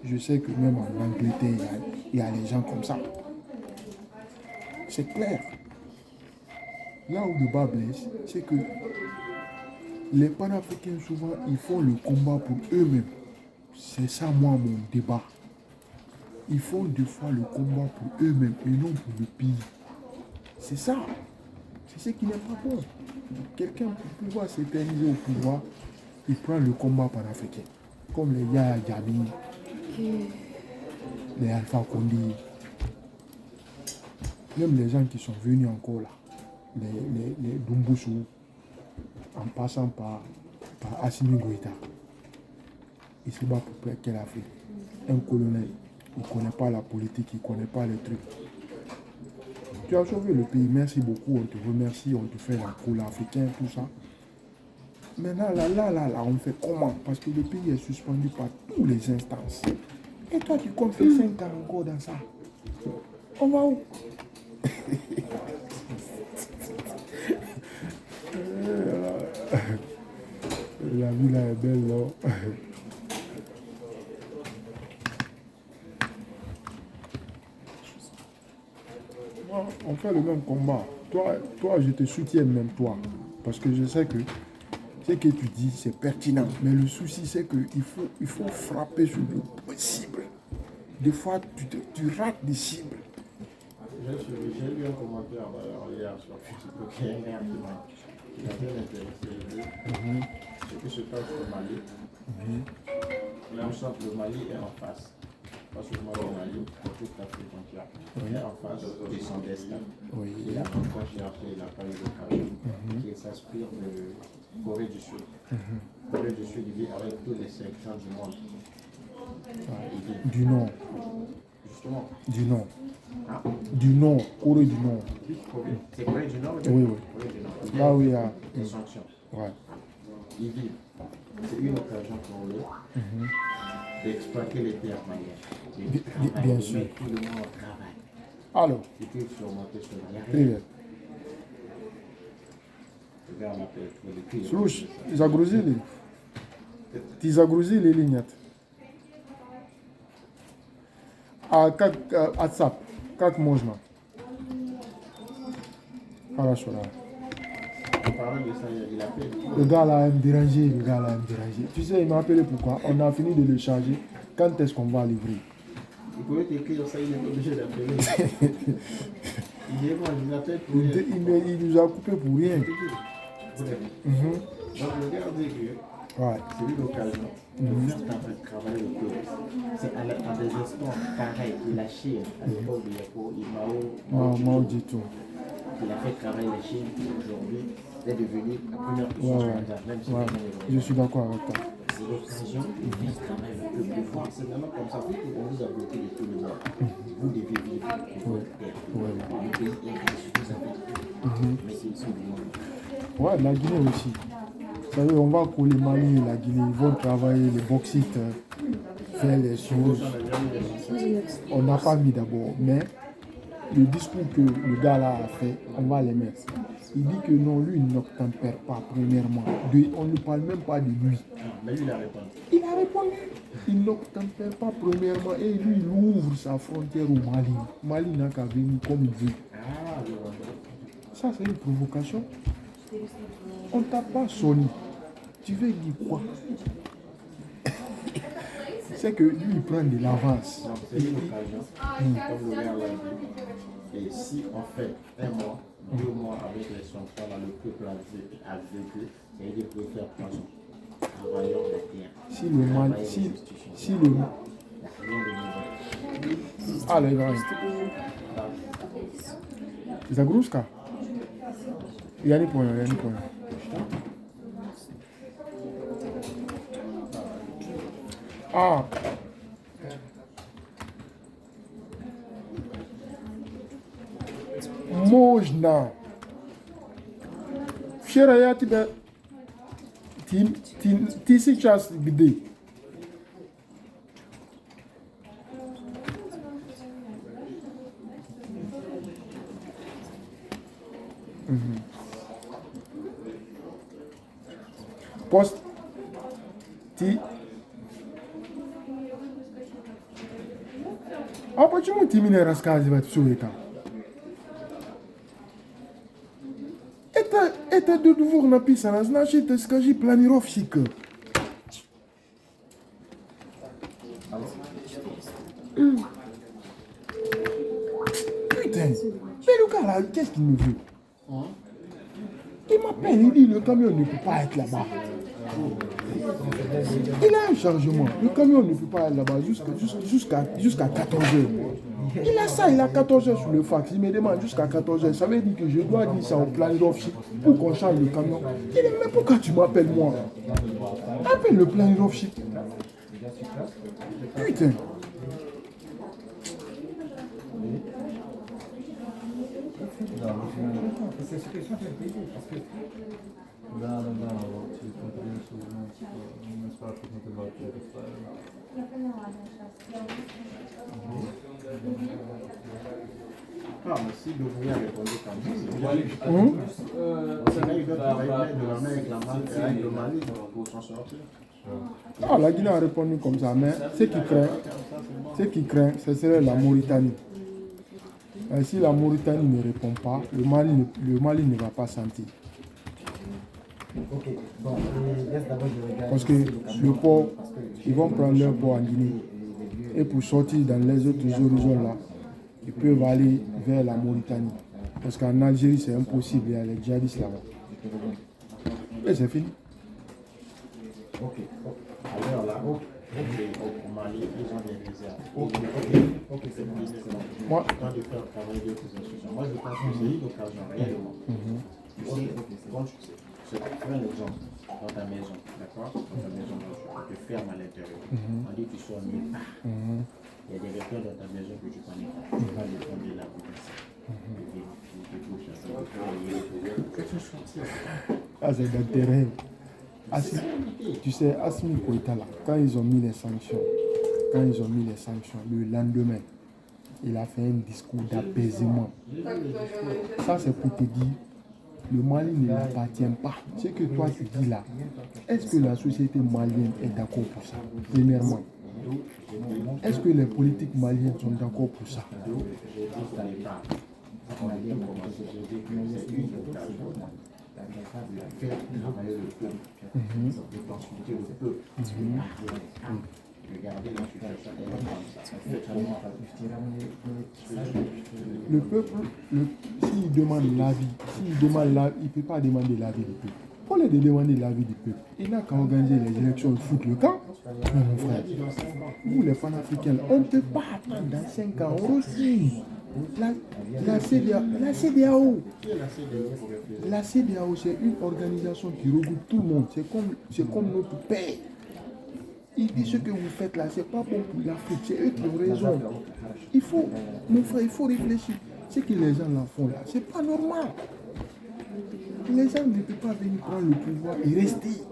je sais que même en Angleterre, il y a des gens comme ça. C'est clair. Là où le bas blesse, c'est que les panafricains souvent ils font le combat pour eux-mêmes. C'est ça moi mon débat. Ils font des fois le combat pour eux-mêmes et non pour le pays. C'est ça. C'est ce qui n'est pas bon. Quelqu'un pour pouvoir s'éterniser au pouvoir, il prend le combat panafricain. Comme les Yaya Jammeh, les Alpha Condé, même les gens qui sont venus encore là, les Doumboussou, en passant par Assimi Goïta. Ils se battent pour quelle Afrique? Un colonel. Il ne connaît pas la politique, il ne connaît pas les trucs. Tu as sauvé le pays, merci beaucoup, on te remercie, on te fait la couleur africaine, tout ça. Maintenant, là, on fait comment? Parce que le pays est suspendu par toutes les instances. Et toi, tu comptes faire 5 ans encore dans ça. On va où? La vie là est belle, là. On fait le même combat. Toi, je te soutiens même toi. Parce que je sais que ce que tu dis, c'est pertinent. Mais le souci, c'est qu'il faut frapper sur le point cible. Des fois, tu rates des cibles. J'ai lu un commentaire hier sur Facebook. Il y a un gars qui m'a bien intéressé. Ce qui se passe au Mali. Là, on sent que le Mali est en face. Pas seulement le Mali, pour toute l'Afrique entière. Il est en face de son destin. Il a encore cherché, il n'a pas eu l'occasion. Il s'inspire de Corée du Sud. Corée du Sud, il vit avec tous les sections du monde. Du Nord. Justement. Du Nord. Du Nord, Corée du Nord. C'est Corée du Nord? Oui. Là où il y a des sanctions. Ouais. Ils vivent. C'est une occasion pour eux d'exploiter les terres maliennes. Bien sûr. Tout le monde travaille. Alors. Ils peuvent surmonter cela. Слушай, загрузили? Ты загрузили или нет? А как WhatsApp? Как можно? Хорошо, да. Le gars là me déranger, Tu sais, il m'a appelé pourquoi? On a fini de le charger. Quand est-ce qu'on va livrer? Il pouvait t'écrire ça, il est obligé d'appeler. Il nous a coupé pour rien. Donc le gars dit que Ouais. C'est eu l'occasion de faire travailler le peuple. C'est à des instants pareils que la Chine, à l'époque de Mao Zedong. Il a fait travailler la Chine qui aujourd'hui est devenue la première puissance mondiale, même si Je suis d'accord avec toi. c'est l'occasion de faire travailler le peuple, de voir. C'est vraiment comme ça. On vous a bloqué de tout le monde. Vous devez vivre pour votre terre. Le pays est riche, vous avez. Mais c'est ici du monde. Ouais, la Guinée aussi. Vous savez, on va coller Mali et la Guinée. Ils vont travailler les bauxites, faire les choses. On n'a pas mis d'abord, mais le discours que le gars là a fait, on va les mettre. Il dit que non, lui, il n'obtempère pas, premièrement. On ne parle même pas de lui. Mais lui, il a répondu. Il a répondu. Il n'obtempère pas, premièrement. Et lui, il ouvre sa frontière au Mali. Mali n'a qu'à venir comme il veut. Ça, c'est une provocation. On t'a pas sonné. Tu veux dire quoi? C'est que lui, il prend de l'avance. C'est une occasion, comme le gars l'a dit. Et si on fait un mois, 2 mois avec les sanctions, là, le peuple a vécu, et il peut faire poison. Travailleurs de terre. Si le Mali, si le... Ah, les gars. Zagrouska. Il y a des points, il y a des points. Ah. Można. Wczoraj ja тебе ty сейчас где? Пост ты. А почему ты мне рассказываешь все это? Это договор написано, значит, скажи планировщик. Putain, mais le gars là, qu'est-ce qu'il me veut? Il m'appelle, il dit le camion ne peut pas être là-bas. Il a un chargement, le camion ne peut pas être là-bas jusqu'à 14h. Il a ça, il a 14h sur le fax, il me demande jusqu'à 14h. Ça veut dire que je dois dire ça au plan d'office pour qu'on change le camion. Il dit, mais pourquoi tu m'appelles moi? Appelle le plan d'office. Putain. Ah, mais si le gouvernement a répondu comme ça, il doit travailler de la main avec le Mali pour s'en sortir. Ah, la Guinée a répondu comme ça, mais ce qui craint, ce serait la Mauritanie. Et si la Mauritanie ne répond pas, le Mali ne va pas sentir. Parce que le port, ils vont prendre leur port en Guinée. Et pour sortir dans les autres horizons là, ils peuvent aller vers la Mauritanie. Parce qu'en Algérie, c'est impossible, il y a les djihadistes là-bas. Et c'est fini. Alors là, au Mali, ils ont des réserves. Moi, Quand de faire travailler d'autres institutions. Moi, je pense que c'est une occasion réellement. Quand je prends un exemple dans ta maison, d'accord? Dans ta maison, tu te fermes à l'intérieur. On dit que tu sois nulle part. Il y a des repères dans ta maison que tu connais pas. Tu vas les prendre de la police. Ah, c'est d'intérêt. Tu sais, Assimi Goïta là, quand ils ont mis les sanctions, le lendemain, il a fait un discours d'apaisement. Ça, c'est pour te dire, le Mali ne l'appartient pas. Ce que toi tu dis là, est-ce que la société malienne est d'accord pour ça? Premièrement, est-ce que les politiques maliennes sont d'accord pour ça? Le peuple, s'il demande l'avis, il ne peut pas demander l'avis du peuple. Au lieu de demander l'avis du peuple, il n'a qu'à organiser les élections, foutre le camp. Mais mon frère, vous les panafricains, on ne peut pas attendre dans 5 ans. On refuse. La CEDEAO, c'est une organisation qui regroupe tout le monde. C'est comme notre père. Il dit ce que vous faites là, c'est pas bon pour l'Afrique, c'est eux qui ont raison. Il faut, mon frère, il faut réfléchir. Ce que les gens là font là, c'est pas normal. Les gens ne peuvent pas venir prendre le pouvoir et rester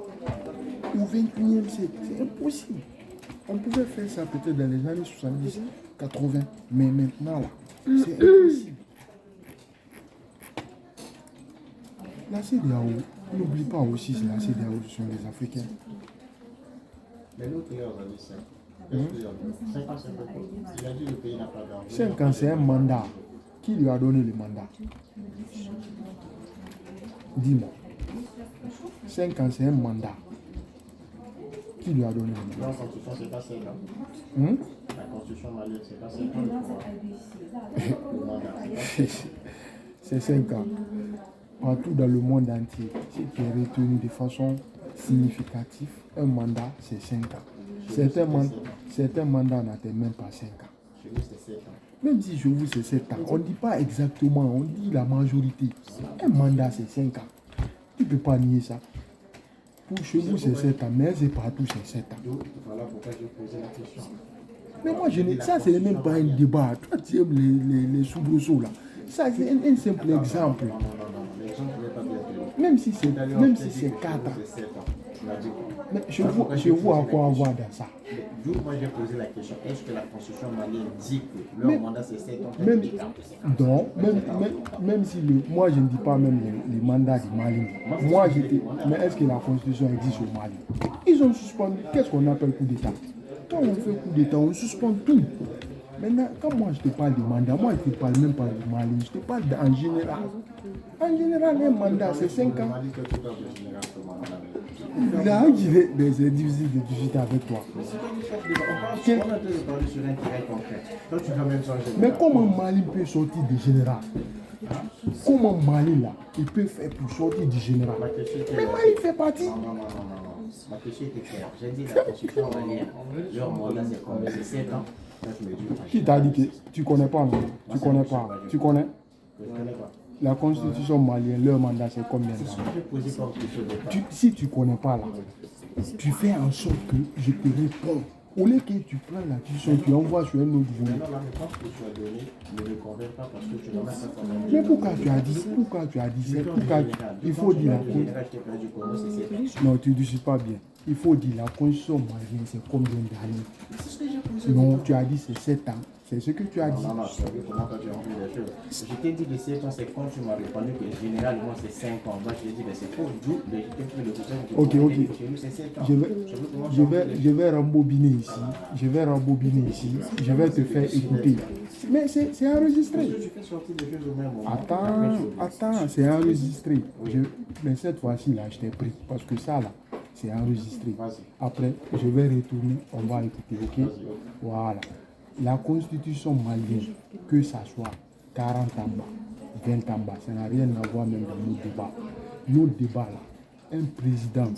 au 21e siècle. C'est impossible. On pouvait faire ça peut-être dans les années 70, 80, mais maintenant là, c'est impossible. La CEDEAO, n'oublie pas aussi que la CEDEAO, ce sont les Africains. Mais l'autre pays a dit ça. 5 ans, c'est beaucoup. Il a dit que le pays n'a pas d'argent. 5 ans, c'est un mandat. Qui lui a donné le mandat? Dis-moi. 5 ans, c'est un mandat. Qui lui a donné le mandat? La constitution, c'est pas 5 ans. La constitution malienne, c'est pas 5 ans. Le mandat, C'est 5 ans. Partout dans le monde entier, ce qui est retenu de façon significative, un mandat, c'est 5 ans. Certains mandats n'atteignent même pas 5 ans. Chez nous, c'est 7 ans. Même si chez vous, c'est 7 ans, on ne dit pas exactement, on dit la majorité. Un mandat, c'est 5 ans. Tu ne peux pas nier ça. Pour chez vous, c'est 7 ans, mais c'est partout, c'est 7 ans. Voilà pourquoi j'ai posé la question. Mais moi, ça, c'est même pas un débat. Toi, tu aimes les soubresauts, là. Ça, c'est un simple exemple. Non, l'exemple n'est pas bien tenu. Même si c'est 4 ans. C'est 7 ans. Tu m'as dit quoi? Mais chez vous, à quoi avoir dans ça? D'où moi j'ai posé la question, est-ce que la constitution malienne dit que leur mandat c'est 7 ans? Même si moi je ne dis pas même les mandats du Mali. Mais est-ce que la constitution existe au Mali? Ils ont suspendu, qu'est-ce qu'on appelle coup d'État? Quand on fait coup d'État, on suspend tout. Maintenant, quand moi je te parle de mandat, moi je ne te parle même pas du Mali, je te parle en général. En général, un mandat c'est 5 ans. Là, c'est difficile de discuter avec toi. Mais comment Mali peut sortir du général? Comment Mali là, il peut faire pour sortir du général? Mais Mali fait partie. Non. Ma question était claire. J'ai dit la constitution malienne, leur mandat c'est combien? C'est 7 ans. Qui t'a dit que tu connais pas? Non? Tu connais pas? Tu connais? Je connais pas. La constitution malienne, leur mandat c'est combien C'est ce que j'ai posé comme question de départ. Si tu connais pas là, tu fais en sorte que je te réponds. Au lieu que tu prends la question, tu envoies sur un autre volet. Maintenant, la réponse que tu as donnée ne me convainc pas parce que tu n'as même pas convaincu. Mais pourquoi tu as dit ça? Il faut dire la constitution. Non, tu ne dis pas bien. Il faut dire la constitution malienne, c'est combien d'années? Non, tu as dit c'est 7 ans. C'est ce que tu as dit. Non, tu as vu comment tu as rempli les choses. Je t'ai dit que 7 ans, c'est quand tu m'as répondu que généralement c'est 5 ans. Moi, je t'ai dit que c'est faux. D'où, mais je t'ai pris le côté. Ok. Chez nous, c'est 7 ans. Je vais rembobiner ici. Je vais te faire écouter. Mais c'est enregistré. Attends, c'est enregistré. Mais cette fois-ci, là, je t'ai pris. Parce que ça, là, c'est enregistré. Après, je vais retourner. On va écouter, ok? Voilà. La constitution malienne, que ça soit 40 ans bas, 20 ans bas, ça n'a rien à voir même dans nos débats. Nos débats là, un président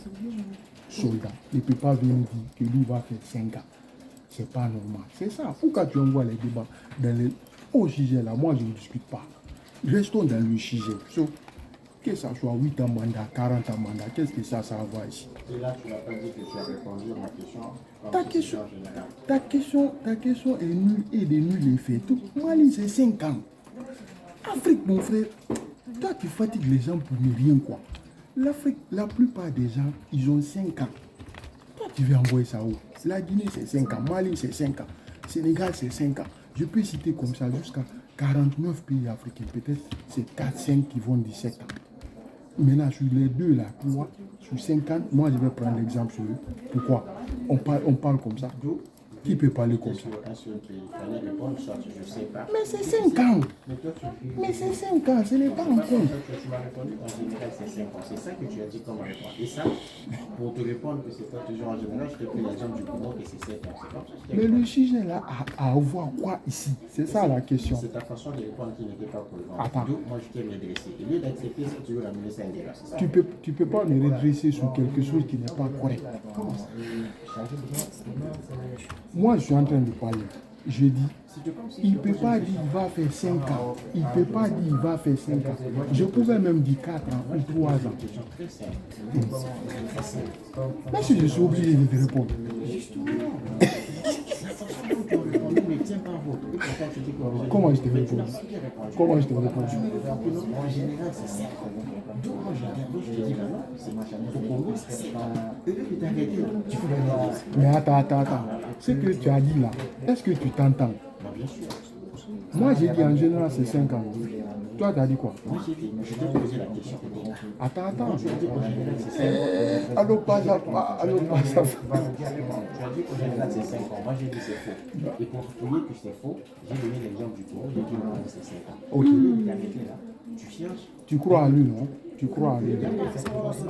soldat ne peut pas venir dire que lui va faire 5 ans. C'est pas normal. C'est ça. Pourquoi tu envoies les débats au sujet là? Moi je ne discute pas. Restons dans le sujet. Que ça soit 8 ans mandat, 40 ans mandat, qu'est-ce que ça va voir ici? Et là, tu n'as pas dit que tu as répondu à ma question. Ta question est nulle et de nul effet. Tout Mali, c'est 5 ans. Afrique, mon frère, toi, tu fatigues les gens pour ne rien, quoi. L'Afrique, la plupart des gens, ils ont 5 ans. Toi, tu veux envoyer ça où? La Guinée, c'est 5 ans. Mali, c'est 5 ans. Sénégal, c'est 5 ans. Je peux citer comme ça jusqu'à 49 pays africains. Peut-être c'est 4-5 qui vont 17 ans. Maintenant, sur les deux, là, 3, sur 50, moi, je vais prendre l'exemple sur eux. Pourquoi on parle comme ça. D'où Qui peut parler comme ça? Il fallait répondre, soit je sais pas. Mais c'est 5 ans. Mais toi, Mais c'est 5 ans, ce n'est pas en compte. tu m'as répondu en général c'est 5 ans. C'est ça que tu as dit comme réponse. Et ça, pour te répondre que c'est pas toujours en général, je te pris l'exemple du Congo que c'est 5 ans. C'est comme ça que je t'ai Mais répondu. le sujet là a à voir quoi ici? C'est ça la question. C'est ta façon de répondre qui n'était pas cohérente. Attends. Donc, moi, je t'ai redressé. Au lieu d'accepter ça, tu veux ramener ça à un débat. C'est ça. Tu peux pas me redresser sur quelque chose qui n'est pas correct. Comment ça? Moi, je suis en train de parler. Je dis, Si tu comme si il tu ne peut poses pas une dire il va faire 5 ans. Il ne peut pas dire il va faire 5 ans. Je pouvais même dire 4 ans ou 3 ans. question très simple. Très simple. Mais si je suis obligé de te répondre. Justement. La façon dont tu as répondu ne tient pas en route. Et pourtant, tu dis que- Comment je te Mais tu réponds? n'as pas bien répondu. Comment je te réponds? Tu me réponds que non, en général, c'est ça. Donc, moi, je regarde, je te dis, bah non, c'est au Congo, c'est 5 ans. Au lieu de t'arrêter, tu fais la réponse. Mais attends. Ce que tu as dit là, est-ce que tu t'entends? Bah, bien sûr. Moi, j'ai dit en général c'est 5 ans. Toi, tu as dit quoi? Moi, je t'ai posé la question. Attends. Tu as dit qu'en général, c'est 5 ans. Allô, pas à allô, pas à Tu as dit qu'au général c'est 5 ans. Moi j'ai dit c'est faux. Et pour prouver que c'est faux, j'ai donné l'exemple du Congo, j'ai dit non, c'est 5 ans. Ok. Tu arrêté là. Tu cherches. Tu crois à lui, non? Tu crois à lui.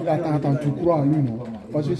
Attends, tu crois à lui, non? Parce que